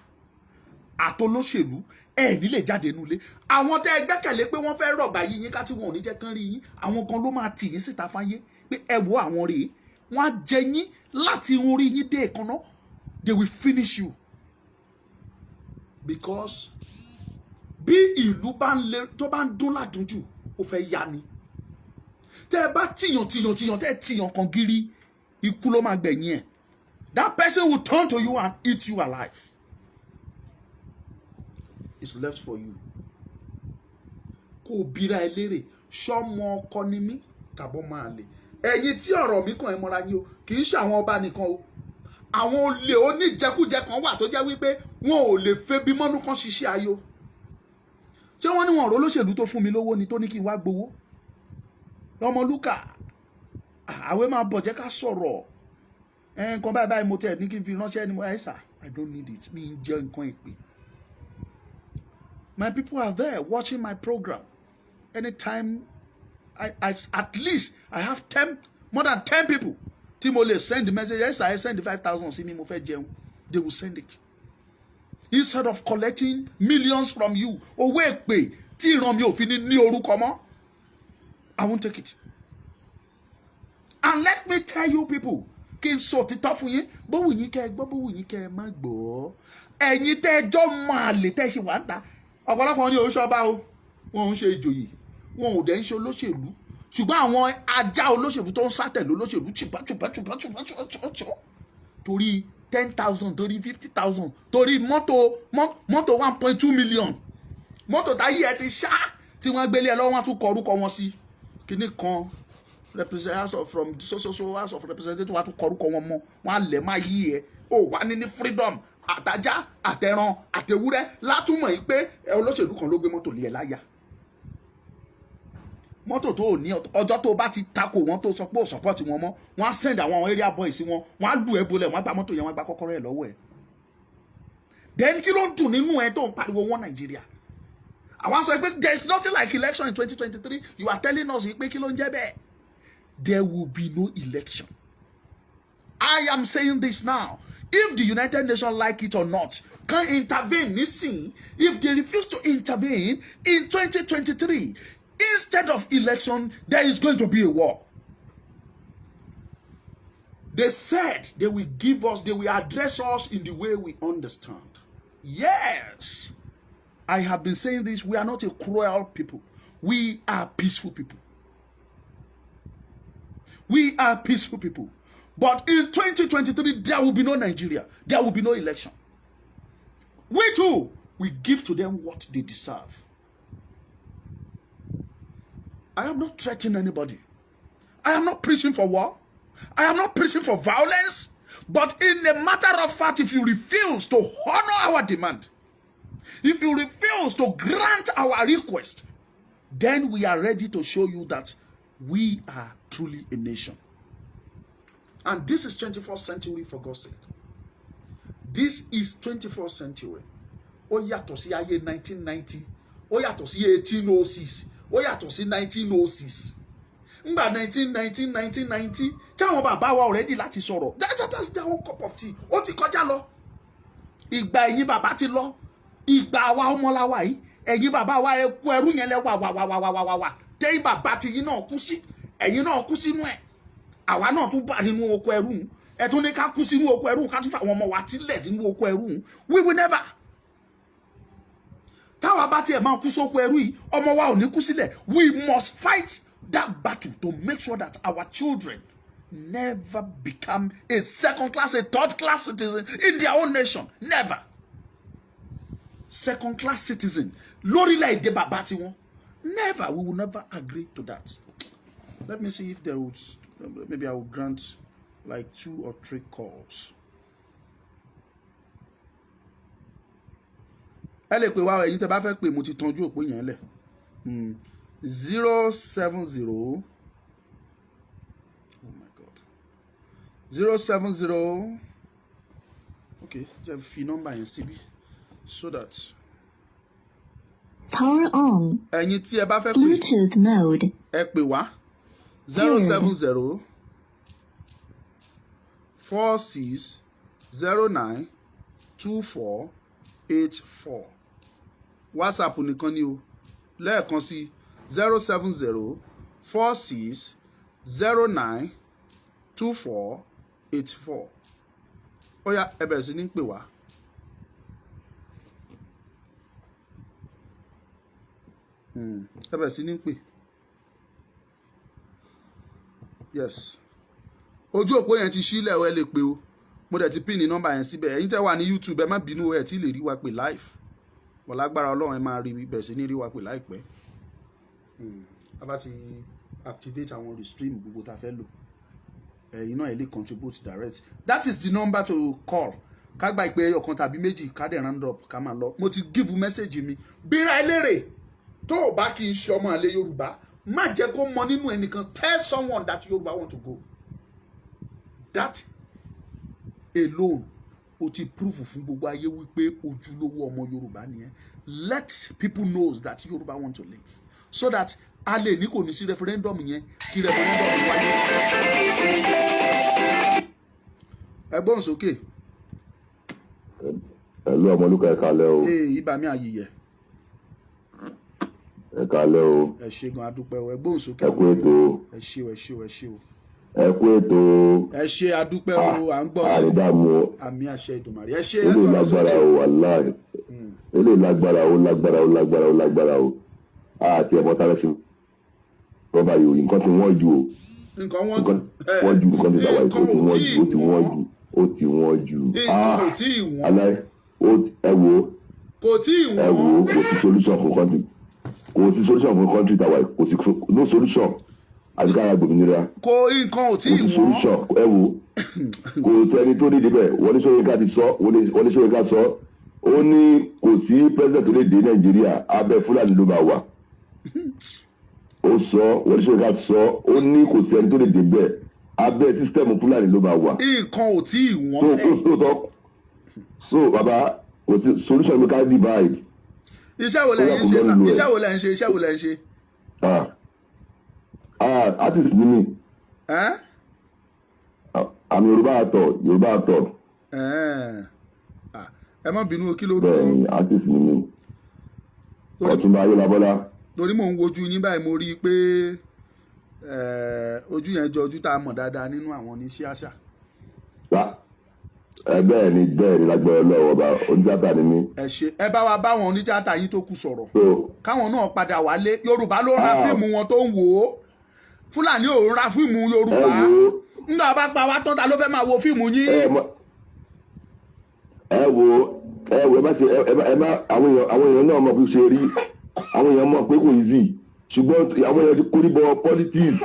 àtolóṣèlú ẹ ní lè jáde nulẹ̀. Àwọn tẹ́ ẹ gbẹ́kẹ̀lé pé wọ́n fẹ́ rọ̀gbà yín ká tí wọn ò ní jẹ́ kán rí yín. Àwọn kan ló máa tì yín síta fáyé pé ẹ wo àwọn rèé. Wọ́n á jẹ yín láti orí yín dé èkánná. They will finish you. Because bí ìlú bá ń le tó bá ń dún ládùnjù ó fẹ́ yá ni. Tẹ́ ẹ bá tìyàn tẹ́ ẹ tìyàn kan gírí ikú ló máa gbẹ̀yìn ẹ̀. that person will turn to you and eat you alive. It's left for you. Kò bira eléré, ṣọmọ ọkọ ni mí tàbọ̀ máa lè. Ẹ̀yin tí ọ̀rọ̀ mi kàn ẹ́ mọ́ra yín o, kì í ṣe àwọn ọba nìkan o. Àwọn olè oníjẹkújẹ kan wà tó jẹ́ wípé wọn ò lè fẹ́ bí mọ́nú kan ṣiṣẹ́ ayọ̀. Ṣé wọ́n ní wọn ọ̀rọ̀ olóṣèlú tó fún mi lówó ni tó ní kí n wá gbowó? Ọmọlúkà, àwẹ̀ máa bọ̀ jẹ́ ká sọ̀rọ̀. Nǹkan báyìí mo tẹ̀ ní kí n fi ránṣẹ́ ni mo ẹ̀ sà. I don't need it. Mi ń jẹ nǹkan ìpè. My people are there watching my program. Anytime, I at least I have more than 10 people. Tí mo lè send the message. Yes, I send the 5,000 sí mi mo fẹ́ jẹun. They will send it. Instead of collecting millions from you, owó èpè tí ìran mi ò fi ní orúkọ mọ́, I won't take it. And let me tell you people, kí n sọ òtítọ́ fún yín, bó wù yín kẹ́ ẹ gbọ́, bó wù yín kẹ́ ẹ má gbọ́. Ẹ̀yin tẹ́ ẹjọ́ máa lè tẹ́ ṣe wà ń ta. Ọ̀pọ̀lọpọ̀ ní oṣù ọba o, wọn ń ṣe ìjòyè, wọn ò dẹ̀ ń ṣe olóṣèlú. Ṣùgbọ́n àwọn ajá olóṣèlú tó ń sátẹ̀lé olóṣèlú ṣùpá torí 10,000, torí 50,000, torí mọ́tò 1.2 million. Mọ́tò táyé ẹ ti ṣá tí wọ́n gbélé ẹ lọ́wọ́ wọn tún kọ orúkọ wọn sí. Kíní kan from House of Representatives wọn tún kọ orúkọ wọn mọ́, wọn á lẹ̀ máa yí ẹ. Ó wà ní freedom. Àtajá àtẹran àtewúrẹ́ látúmọ̀ yìí pé olóṣèlú kan ló gbé mọ́tò lé ẹ láyà. Mọ́tò tó ò ní ọjọ́ tó bá ti takò wọn tó sọ pé ò support wọn mọ́, wọ́n á send àwọn area boys sí wọn, wọ́n á lù ẹ́ bolẹ̀, wọ́n á gba mọ́tò yẹn, wọ́n á gba kọ́kọ́rọ́ ẹ̀ lọ́wọ́ ẹ̀. Then kí ló ń dùn nínú ẹ tó ń pariwo wọn Nàìjíríà? Àwọn sọ pé there is nothing like election in 2023. You are telling us pé kí ló ń jẹ́ bẹ́ẹ̀? There will be no election. I am saying this now. If the United Nations like it or not, can intervene nísìn. If they refuse to intervene in 2023, instead of election, there is going to be a war. They said they will address us in the way we understand. Yes, I have been saying this. We are not a cruel people. We are peaceful people. We are peaceful people. But in 2023, there will be no Nigeria. There will be no election. We too, we give to them what they deserve. I am not threatening anybody. I am not preaching for war. I am not preaching for violence. But in a matter of fact, if you refuse to honor our demand, if you refuse to grant our request, then we are ready to show you that we are truly a nation. And this is 21st century, for God's sake. This is 21st century. Ó yàtọ̀ sí ayé 1990. Ó yàtọ̀ sí 1806. Ó yàtọ̀ sí 1906. Ngbà 1990. Tí àwọn bàbá wa already láti sọ̀rọ̀. That's their own cup of tea. Ó ti kọjá lọ. Ìgbà ẹ̀yin bàbá ti lọ. Ìgbà wa ọmọláwa yìí. Ẹ̀yin bàbá wa ẹ kú ẹrú yẹn lẹ wà. Tẹ́yìn bàbá ti yín náà kú sí. Ẹ̀yin náà kú sínú ẹ̀. Àwa náà tún bá nínú oko ẹrú. Ẹ tún ní ká kú sínú oko ẹrú ká tún fà àwọn ọmọ wa tílẹ̀ sínú oko ẹrú. We will never. Táwa bá tiẹ̀ máa kú sóko ẹrú yìí, ọmọ wa ò ní kú sílẹ̀. We must fight that battle to make sure that our children never become a second-class, a third-class citizen in their own nation. Never. Second-class citizen. Lórílẹ̀-èdè bàbá tiwọn. Never. We will never agree to that. Let me see if there was, maybe I will grant like 2 or 3 calls. Ẹ lè pè wá ẹ̀yin tẹ́ bá fẹ́ pè mo ti tọ́jú òpó yẹn lẹ̀. 070. Oh my God. 070. Okay, jẹ́ fi nọ́mbà yẹn síbí so that. Power on. Ẹ̀yin tí ẹ bá fẹ́ pè. Bluetooth mode. Ẹ pè wá. 070 46 09 24 84. WhatsApp nìkan ni o. Lẹ́ẹ̀kan sí 070 46 09 24 84. Ó yá, ẹ bẹ̀rẹ̀ sí ní pè wá. Ẹ bẹ̀rẹ̀ sí ní pè. Yes. Ojú òpó yẹn ti sílẹ̀ ẹ lè pè o. mo dẹ̀ ti pín ní nọ́mbà yẹn síbẹ̀ ẹ̀yin tẹ́ wà ní YouTube ẹ má bínú ẹ̀ tí lè rí wa pé live wọ́n lágbára ọlọ́run ẹ máa rí bẹ̀rẹ̀ sí ní rí wa pé láìpẹ́ a bá ti activate àwọn restream gbogbo tá a fẹ́ lò ẹ̀yin náà ẹ lè contribute direct that is the number to call ká gba ìpè ọ̀kan tàbí méjì ká dẹ̀ round up ká máa lọ mo ti give message mi bíra eléré tó o bá kí n ṣe ọmọ àlè Yorùbá má jẹ́ kó mọ nínú ẹnìkan tell someone that Yorùbá want to go that alone o ti prove fún gbogbo ayé wípé ojúlówó ọmọ Yorùbá nìyẹn let people know that Yorùbá want to live so that a lè ní kò ní sí referendum yẹn kí referendum wáyé. ẹgbọ́n sókè. ẹ̀lú ọmọlúkọ ẹ̀ka lẹ́ o. ibà mi àyìyẹ. ẹ̀ka lẹ́ o. ẹ ṣé gan adúpẹ́ o ẹgbọ́n sókè. ẹ kú ètò. ẹ ṣé o ẹ ṣé o ẹ ṣé o. ẹ kú ètò. ẹ ṣé adúpẹ́ o à ń gbọ́. àrídàmú o. àmì àṣẹ Ìdùmarè ẹ ṣé ẹ eléyìí sọ̀rọ̀ sókè. lágbára o wàláì eléyìí lágbára o àti ẹ̀mọ́ tá a lọ sí rọ́bà yìí nǹkan tí wọ́n ju o. nǹkan wọ́n ju nǹkan tí dáwà yìí ó ti wọ́n ju. nǹkan ò tí ì wọ́n. alẹ́ ẹ wo kò tí ì wọ́n. kò sí solution fún country tàwa yìí kò sí no solution àti kára gbòmìnira. kò nǹkan ò tí ì wọ́n. kò sí solution ẹ wo kò sẹ́ni tó dédé bẹ́ẹ̀ wọ́n ní Ṣóyínká ti sọ wọ́n ní Ṣóyínká sọ ó ní kò sí president tó lè dé Nàìjíríà abẹ́ Fúlàní ló máa wà. ó sọ wọ́n ní Ṣóyínká sọ ó ní kò sẹ́ni tó lè dé bẹ́ẹ̀ abẹ́ sísítẹ́ẹ̀mù Fúlàní ló máa wà. nǹkan ò tí ì wọ́n sẹ́yìn. so baba kò sí solution mi ká divide. iṣẹ́ wo lẹ́yìn ṣe sá iṣẹ́ wo lẹ́yìn ṣe iṣẹ́ wo lẹ́yìn ṣe. artist ni mi. àmì Yorùbá àtọ̀. ẹ má bínú kí ló dùn. bẹ́ẹ̀ni artist ni mi. Ọ̀túnba Ayélabọ́lá. torí mò ń wojú yín báyìí mo rí i pé ojú yẹn jọ ojú tá a mọ̀ dáadáa nínú àwọn oníṣẹ́ àṣà. bẹ́ẹ̀ ni lágbára Ọlọ́run ọba oníjàtà ni mí. ẹ ṣe ẹ bá wa báwọn oníjàtà yín tó kù sọ̀rọ̀ káwọn náà padà wálé Yorùbá ló ra fíìmù wọn tó ń wò ó Fúlàní ò ra fíìmù Yorùbá nígbà bá pa wá tán ta ló fẹ́ máa wo fíìmù yín. ẹ má ṣe ẹ má àwọn èèyàn náà mọ̀ bí ṣe rí àwọn èèyàn mọ̀ pé kò easy ṣùgbọ́n àwọn èèyàn ti kórìbọ politics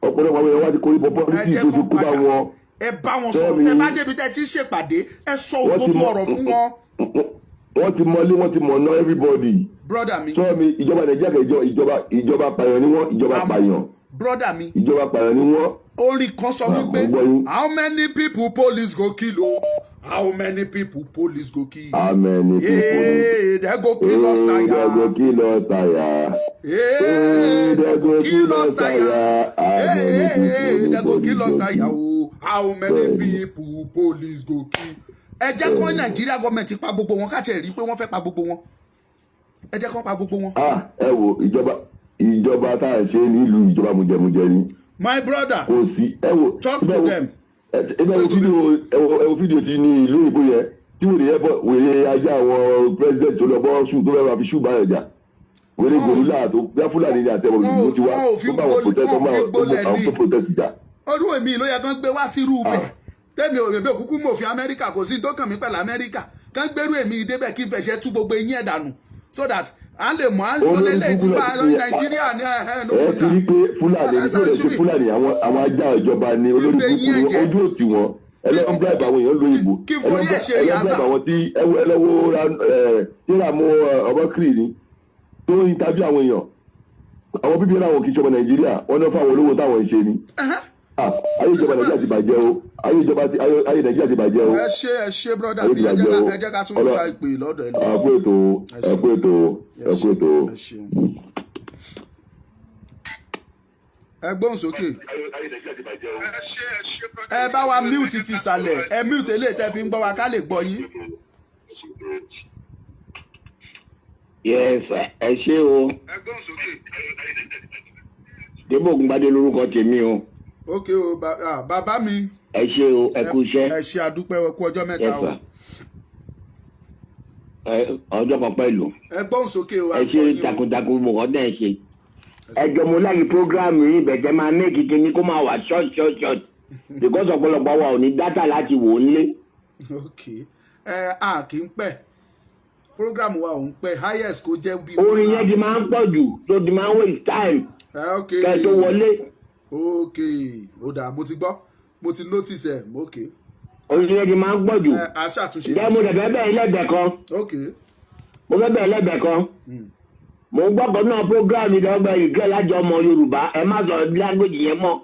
ọ̀pọ̀lọpọ̀ àwọn èèyàn wá ti kórìbọ politics tó ti kú bá wọn. ẹ bá wọn sọ̀rọ̀ tẹ bá débi tẹ ti ṣèpàdé ẹ sọ òdodo ọ̀rọ̀ fún wọn. wọ́n ti mọlé wọ́n ti mọ̀nà everybody. broda mi. sọ mi ìjọba Nàìjíríà kẹ ìjọba pààyàn ni wọ́n ìjọba pààyàn. broda mi. ìjọba pààyàn ni wọ́n. orin kan sọ wípé how many people police go kill o how many people police go kill. how many people. they go kill us tire. they go kill us tire. they go kill us tire. they go kill us tire o how many people police go kill. ẹ jẹ́ kó Nàìjíríà gọ́ọ̀mẹ̀ntì pa gbogbo wọn káàtì rí i pé wọ́n fẹ́ pa gbogbo wọn ẹ jẹ́ kó pa gbogbo wọn. ẹ wo ìjọba tá a ṣe nílùú ìjọba mujẹmujẹ ni. my brother kò sí ẹ wo talk to them. ẹ wo fídíò tí ní ìlú ìbò yẹn tí wèrè ajá àwọn president tó lọ bọ́ ṣù tó fẹ́ fi ṣù báyọ̀ jà wèrè gòrúlà tó gbá Fúlàní ní àtẹ̀wọ̀n ló ti wá tó bá wọn protest àwọn tó protest jà. ọdún èmi ló yẹ kán gbé wá sí irú bẹ́ẹ̀ tẹ́mi ò rèébé òkúkú mọ̀ fi Amẹ́ríkà kò sí tó kàn mí pẹ̀lú Amẹ́ríkà kán gbérú èmi débẹ̀ kí n fẹsẹ̀ tú gbogbo eyín ẹ̀ dànù so that à ń lè mọ̀ à ń tó lélẹ̀ tí wà Nàìjíríà ní ẹ̀hẹ́n ẹ ti rí pé Fúlàní ní tó lè ṣe Fúlàní àwọn ajá ìjọba ni olórí kúkúrú ojú òtí wọn ẹlẹ́wọ̀n bribe àwọn èèyàn lóyìnbó ẹlẹ́wọ̀n bribe àwọn tí ẹlẹ́wọ̀ tíra mú ọmọkiri ni tó ń tajú àwọn èèyàn àwọn bíbí àwọn kì í ṣọmọ Nàìjíríà wọn ní fáwọn olówó táwọn ń ṣe ni ayé ìjọba Nàìjíríà ti bàjẹ́ o ayé Nàìjíríà ti bàjẹ́ o. ẹ ṣe brother mi ẹ jẹ́ ká tún gba ìpè lọ́dọ̀ ẹ lọ. ẹ kú ètò. ẹ gbóhùn sókè. ẹ bá wa mute ti sàlẹ̀ ẹ mute eléyìí tẹ́ fi ń gbọ́ wa ká lè gbọ́ yín. yes ẹ ṣé o. ẹ gbóhùn sókè. Débò Ògúngbadé lórúkọ tèmi o. ok o bàbá mi. ẹ ṣé o ẹ kú iṣẹ́. ẹ ṣé àdúpẹ́ ẹ kú ọjọ́ mẹ́ta o. ọjọ́ kan pẹ̀lú. ẹ gbóhùn sókè o. ẹ ṣe takuntakun gbogbo ọdún ẹ ṣe. ẹ jọ mo láyé programu yìí bẹ̀jẹ̀ máa méjì kí ni kó máa wà short. because ọ̀pọ̀lọpọ̀ wa ò ní dátà láti wò ó nílé. ok a kì í pẹ́ program wa ò ń pẹ́ highest kó jẹ́ bí. orin yẹn ti máa ń pọ̀ jù tó ti máa ń waste time kẹ́ tó wọlé. ok ó dáa mo ti gbọ́ mo ti notice ẹ̀ ok. orin yẹn ti máa ń pọ̀ jù. a ṣàtúnṣe. jẹ́ mo dẹ̀ fẹ́ bẹ́ẹ̀ lẹ́gbẹ̀ẹ́ kan. ok. mo fẹ́ bẹ́ẹ̀ lẹ́gbẹ̀ẹ́ kan. mo ń gbọ́kàn náà program ìdọ́gba ìgbẹ́ lájọ ọmọ Yorùbá ẹ má sọ language yẹn mọ́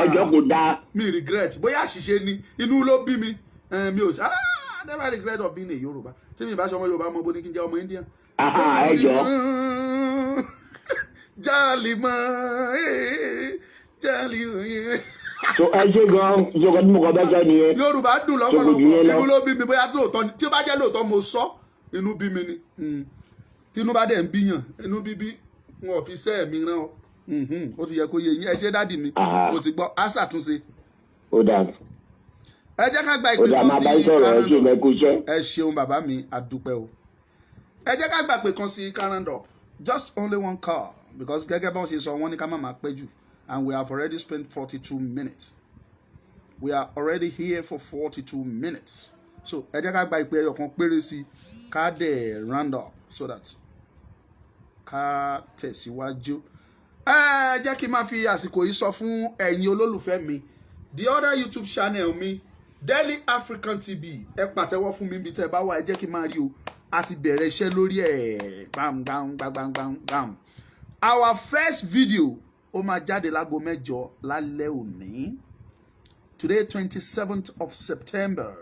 ẹjọ́ kò dáa. mi regret bóyá àṣìṣe ni inú ló bí mi mi ò never regret of being a Yorùbá tí mi bá ṣe ọmọ Yorùbá mo bó ní kí n jẹ́ ọmọ Indian. ẹjọ́. jálì mọ́ jálì. so ẹ ṣe gan ìṣòkan tí mo kọ bẹ́ẹ̀ sọ nìyẹn. Yorùbá dùn lọ́pọ̀lọpọ̀ inú ló bí mi bóyá lóòótọ́ tí ó bá jẹ́ lóòótọ́ mo sọ inú bí mi ni tínú bá dẹ̀ ń bíyàn inú bíbí wọn ò fi sẹ́ ẹ̀mí rán ọ ó ti yẹ kó yé yín ẹ ṣe dádì mi mo ti gbọ́ á ṣàtúnṣe. ó dáa. ẹ jẹ́ ká gba ìpè kan sí káràndọ̀. ẹ ṣeun bàbá mi àdúpẹ́ o. ẹ jẹ́ ká gba ìpè kan sí káràndọ̀ just only one call because gẹ́gẹ́ bá wọn ṣe sọ wọ́n ní ká má máa pẹ́ jù and we have already spent 42 minutes. We are already here for 42 minutes. So ẹ jẹ́ ká gba ìpè ẹyọ kan péré sí ká dẹ̀ round up so that ká tẹ̀síwájú. Ẹ jẹ́ kí n máa fi àsìkò yìí sọ fún ẹ̀yin olólùfẹ́ mi the other YouTube channel mi Daily African TV ẹ pàtẹ́wọ́ fún mi níbi tẹ́ ẹ bá wà ẹ jẹ́ kí n máa rí o a ti bẹ̀rẹ̀ iṣẹ́ lórí ẹ̀ gbam. Our first video ó máa jáde láago 8 lálẹ́ òní today 27th of September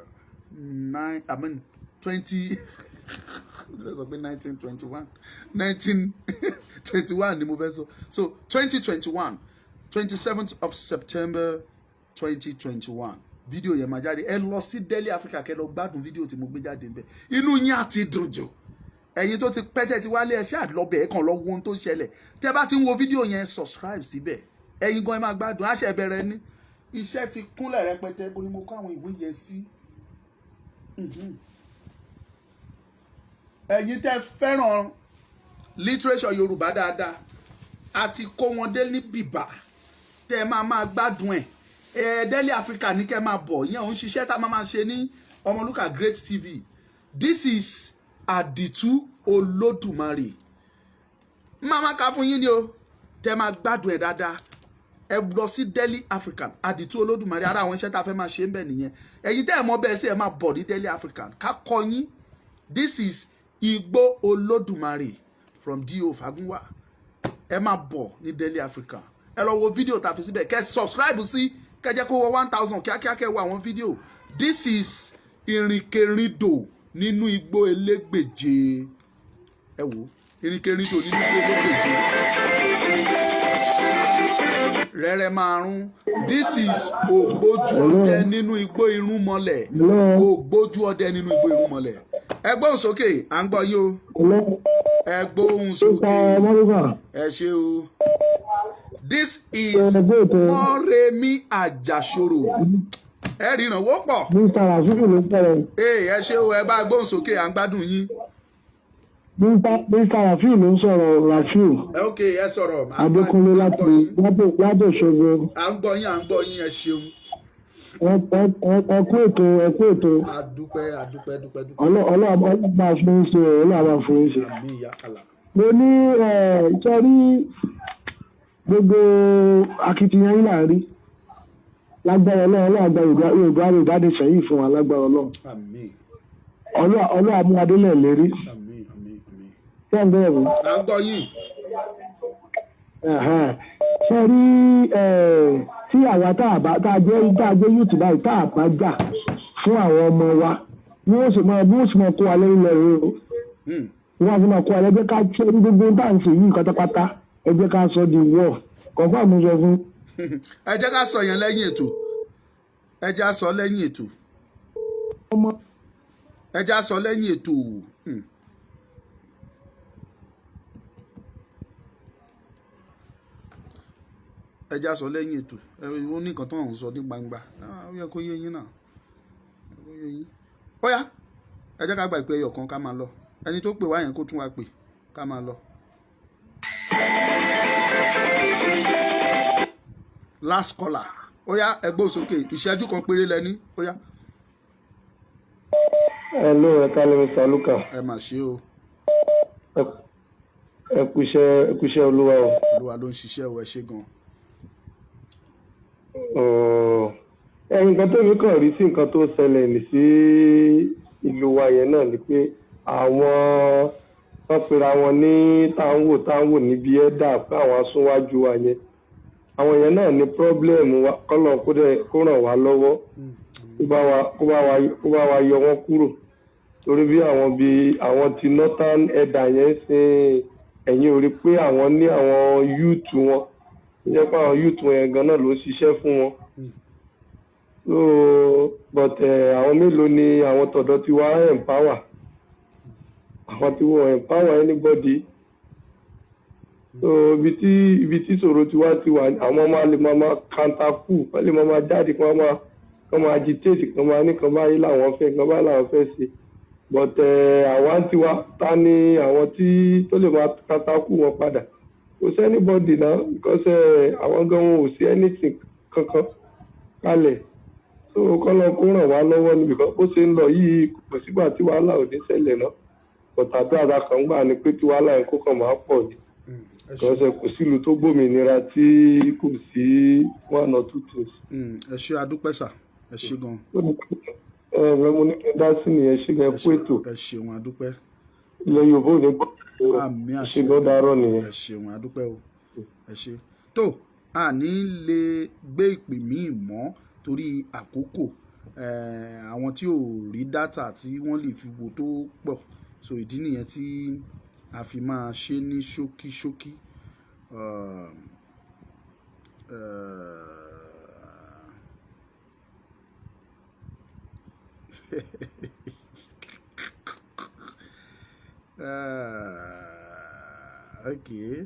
1921 ni mo fẹ́ sọ so 2021 27th of September 2021 fídíò yẹn máa jáde ẹ lọ sí Daily Africa kẹ́ lọ gbádùn fídíò tí mo gbé jáde ń bẹ inú yín á ti dùn jù ẹ̀yin tó ti pẹ́tẹ́ ti wálé ẹ ṣáà lọ bẹ̀ ẹ kàn lọ wo ohun tó ṣẹlẹ̀ tẹ́ bá ti ń wo fídíò yẹn subscribe síbẹ̀ ẹ̀yin gan ẹ máa gbádùn àṣẹ bẹ̀rẹ̀ ní iṣẹ́ ti kúnlẹ̀ rẹpẹtẹ bó ni mo kó àwọn ìwé yẹn sí ẹ̀yin tẹ́ fẹ́ràn literature Yorùbá dáadáa àti kó wọn dé ní bìbà tẹ́ máa gbádùn ẹ̀ Daily Africa ní kẹ́ máa bọ̀ ìyẹn òun ṣiṣẹ́ tá a máa ṣe ní Ọmọlúkà Great TV this is Àdìtú Olódùmarè máa ka fún yín ni o tẹ́ máa gbádùn ẹ̀ dáadáa ẹ lọ sí Daily African Àdìtú Olódùmarè ara àwọn iṣẹ́ tá a fẹ́ máa ṣe ń bẹ̀ nìyẹn ẹ̀yin tẹ́ ẹ̀ mọ̀ bẹ́ẹ̀ sí ẹ̀ máa bọ̀ ní Daily African ká kọ́ yín this is Igbó Olódùmarè from D.O. Fagunwa ẹ máa bọ̀ ní Daily African ẹ lọ wo fídíò tá a fi síbẹ̀ kẹ́ subscribe sí kẹ́ jẹ́ kó wọ 1000 kíákíá kẹ́ wo àwọn fídíò this is ìrìnkèrindò nínú igbó elégbèje ẹ wo ìrìnkèrindò nínú igbó elégbèje rẹ́rẹ́ márùn this is ògbójú ọdẹ nínú igbó irúnmọlẹ̀ ògbójú ọdẹ nínú igbó irúnmọlẹ̀ ẹ gbóhùn sókè à ń gbọ́ yín o ẹ gbóhùn sókè ẹ ṣé o this is Mọ́remí Àjàṣorò ẹ ríran wó pọ̀ ẹ ṣé o ẹ bá gbóhùn sókè à ń gbádùn yín. Mr. Rafiu ló ń sọ̀rọ̀ Rafiu. ok ẹ sọ̀rọ̀. Adékúnlé láti Òṣogbo. à ń gbọ́ yín ẹ ṣeun. ẹ kú ètò. àdúpẹ́. ọlọ́ọ̀bá fún un ṣe ọlọ́ọ̀bá fún un ṣe. àmín ìyá kàlà. mo ní sọrí gbogbo akitiyan yín láàrin lágbára Ọlọ́run àgbà Yorùbá rẹ̀ jáde sẹ́yìn fún wa lágbára Ọlọ́run. àmín. Ọlọ́ọ̀mú adélẹ̀ lérí. àmín. ṣé ń bẹ̀rẹ̀ mi. à ń gbọ́ yín. ṣe rí tí àwa tá a jẹ́ yúùtù báyìí tá a bá jà fún àwọn ọmọ wa bí wọ́n sì máa kó wa lẹ́yìn lẹ́rìí o wọ́n sì máa kó wa lẹ́jẹ́ ká ṣe gbogbo bá ń ṣe yìí pátápátá ẹ jẹ́ ká sọ di wọ́ kọ̀ọ̀kan àmú sọ fún. ẹ jẹ́ ká sọ yẹn lẹ́yìn ètò ẹ jẹ́ á sọ lẹ́yìn ètò ẹ jẹ́ á sọ lẹ́yìn ètò. ẹ já sọ lẹ́yìn ètò ó ní nǹkan tó ń sọ ní gbangba ó yẹ kó yé yín náà ó yá ẹ jẹ́ ká gba ìpè ẹyọ kan ká máa lọ ẹni tó pè wá yẹn kó tún wá pè ká máa lọ. last caller ó yá ẹ gbóhùn sókè ìṣẹ́jú kan péré lẹ́ní ó yá. hello ẹ kálẹ́ Mr. Luka. ẹ mà ṣe o. ẹ kúṣẹ́ olúwa o. olúwa ló ń ṣiṣẹ́ o ẹ ṣe gan. nǹkan tó ní kàn rí sí nǹkan tó ṣẹlẹ̀ ní sí ìlú wa yẹn náà ni pé àwọn wọ́n pera wọn ní táwọn níbi ẹ̀dá pé àwọn asúnwájú wa yẹn àwọn yẹn náà ní pírọ́blẹ́mù wa kọ́lọ̀ kó ràn wá lọ́wọ́ kó bá wa yọ wọ́n kúrò torí bí àwọn ti northern ẹ̀dá yẹn ṣe ẹ̀yìn orí pé àwọn ní àwọn youth wọn jẹ́ pé àwọn youth wọn yẹn gan náà ló ṣiṣẹ́ fún wọn so but àwọn mélòó ni àwọn tọ̀dọ̀ ti wá empower àwọn tí wọ́n empower anybody so ibi tí ìṣòro ti wá àwọn máa lè máa counter coup wọ́n lè máa jáde kí wọ́n máa agitate kan máa ní kan báyìí làwọn fẹ́ kan báyìí làwọn fẹ́ ṣe but àwọn tí wá ta ni àwọn tí tó lè máa counter coup wọn padà kò sí anybody náà because àwọn gan wọn ò sí anything kankan kalẹ̀ so kọ́lọ́ kó ràn wá lọ́wọ́ níbi kan bó ṣe ń lọ yìí kò sígbà tí wàhálà ò ní ṣẹlẹ̀ náà ọ̀tàdó àdàkàn gbà ní pé tí wàhálà yẹn kó kàn máa pọ̀ ní ìkànṣẹ́ kò sílùú tó gbòmìnira tí kò sí one or two things. ẹ ṣe adúpẹ́ sà ẹ ṣe gan. ẹ̀rọ mo ní kí n dá sí nìyẹn ṣe gan fún ètò. ẹ ṣeun adúpẹ́. ilẹ̀ Yorùbá ò ní gbọ́ àmì àṣẹ ṣe lọ́ darọ́ nìyẹn. ẹ ṣeun adúpẹ́ o ẹ ṣe tó a ní lè gbé ìpè míì mọ́ torí àkókò àwọn tí ò rí dátà tí wọ́n lè fi wo tó pọ̀ so ìdí nìyẹn tí a fi máa ṣe ní ṣókíṣókí okay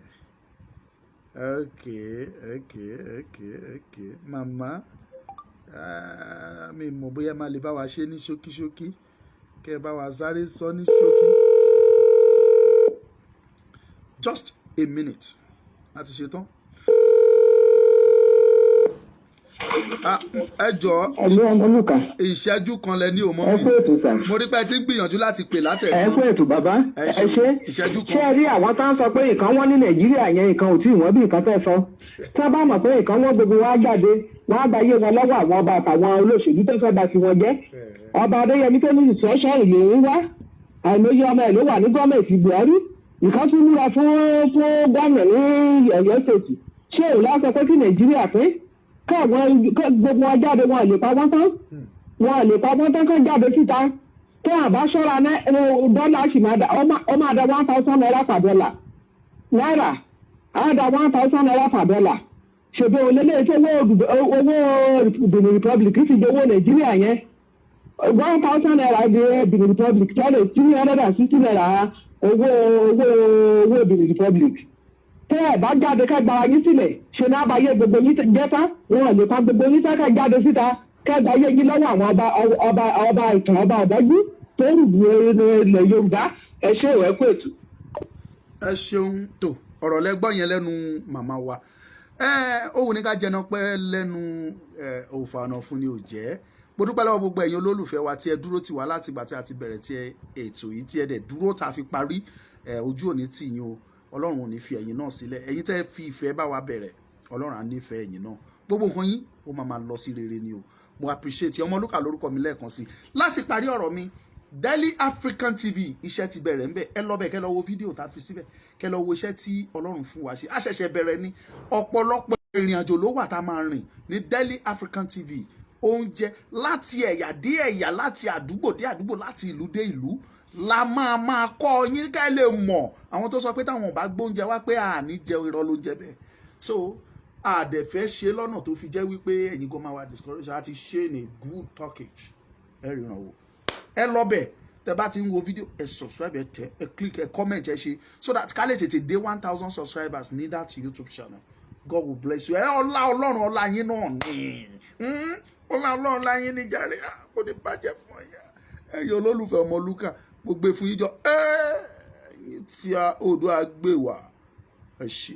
mama mi mọ̀ bóyá máa lè bá wa ṣe ní ṣókíṣókí kẹ́ ẹ bá wa sáré sọ ní ṣókí just a minute a ti ṣe tán. ẹ jọ̀ọ́ ẹ̀lú Ọmọlúkà ìṣẹ́jú kan lẹ ní òmò ẹ kú ètò sà. mo rí pé ẹ ti ń gbìyànjú láti pè látẹ̀kọ́. ẹ kú ètò bàbá ẹ ṣe ìṣẹ́jú kan. ṣé ẹ rí àwọn tá ń sọ pé nǹkan wọ́n ní Nàìjíríà yẹn nǹkan ò tí ì wọ́n bí nǹkan fẹ́ sọ tá a bá mọ̀ pé nǹkan wọ́n gbogbo wa jáde wọ́n á gbáyé wọn lọ́wọ́ àwọn ọba àtàwọn olóṣèlú tó fẹ́ bá ti wọn jẹ́ ọba Adéyẹmí tó ní ìṣẹ́ṣẹ́ ìlú ń wá àìmọye ọmọ ẹ̀ ló wà ní gọ́ọ̀mẹ̀ntì Buhari nǹkan tún múra fún gómìnà ní Ọ̀yọ́ state ṣé ìlú á sọ pé kí Nàìjíríà pé káwọn gbogbo wọn jáde wọn lè pa wọn tán kán jáde síta tó àbá ṣọ́ra dọ́là sì máa dà ọ máa da 1,000 naira per dollar náírà á da 1,000 naira per dollar ṣèbí olélé tó owó Benin Republic ti di owó Nàìjíríà yẹn 1,000 naira di Benin Republic tọ́lẹ̀ 360 naira owó Benin Republic. tẹ́ ẹ̀ bá jáde ká gbára yín sílẹ̀ ṣe ní àbáyé gbogbo yín jẹ́ta wọn lè pa gbogbo yín ká jáde síta ká gbáyé yín lọ́wọ́ àwọn ọba ìtàn ọba ọ̀dájú tó ń rù ilẹ̀ Yorùbá ẹ ṣe ìwẹ́ pé ètò. ẹ ṣeun tó ọ̀rọ̀ lẹ́gbọ́n yẹn lẹ́nu màmá wa òun ní ká jẹná pẹ́ lẹ́nu òfàànà fún ni ò jẹ́ mo dúpẹ́ lọ́wọ́ gbogbo ẹ̀yin olólùfẹ́ wa tí ẹ dúró tì wá láti ìgbà tí a ti bẹ̀rẹ̀ tí ètò yìí tí ẹ dẹ̀ dúró tá a fi parí ojú òní tì yín o Ọlọ́run ò ní fi ẹ̀yin náà sílẹ̀ ẹ̀yin tẹ́ fi ìfẹ́ bá wa bẹ̀rẹ̀ Ọlọ́run á nífẹ̀ẹ́ ẹ̀yin náà gbogbo nǹkan yín ó máa lọ sí rere ni o mo appreciate Ọmọlúkà lórúkọ mi lẹ́ẹ̀kan sí láti parí ọ̀rọ̀ mi Daily African TV iṣẹ́ ti bẹ̀rẹ̀ ńbẹ̀ ẹ lọ bẹ̀ kẹ́ lọ wo fídíò tá a fi síbẹ̀ kẹ́ lọ wo iṣẹ́ tí Ọlọ́run fún wa ṣe a ṣẹ̀ṣẹ̀ bẹ̀rẹ̀ ni ọ̀pọ̀lọpọ̀ ìrìn àjò ló wà tá a máa rìn ní Daily African TV oúnjẹ láti ẹ̀yà dé ẹ̀yà láti àdúgbò dé àdúgbò láti ìlú dé ìlú la máa kọ́ yín ká lè mọ̀ àwọn tó sọ pé táwọn ò bá gbóúnjẹ wá pé àní jẹ irọ́ ló ń jẹ bẹ́ẹ̀ so àdẹ̀fẹ́ ṣe lọ́nà tó fi jẹ́ wípé ẹ̀yin gan máa wà discourage àti ṣe ní good package ẹ ríran wò ẹ lọ bẹ̀ tẹ bá ti ń wo fídíò ẹ subscribe ẹ tẹ ẹ click ẹ comment ẹ ṣe so that ká lè tètè dé 1,000 subscribers ní that YouTube channel God will bless you ẹ ọlá Ọlọ́run ọlá yín náà ní ọlá Ọlọ́run ọlá yín ní jàre kò ní bàjẹ́ fún ẹ̀yà ẹ̀yin olólùfẹ́ Ọmọlúkà mo gbé fún yín jọ ẹ̀yin tí a odò àgbè wá ẹ ṣé.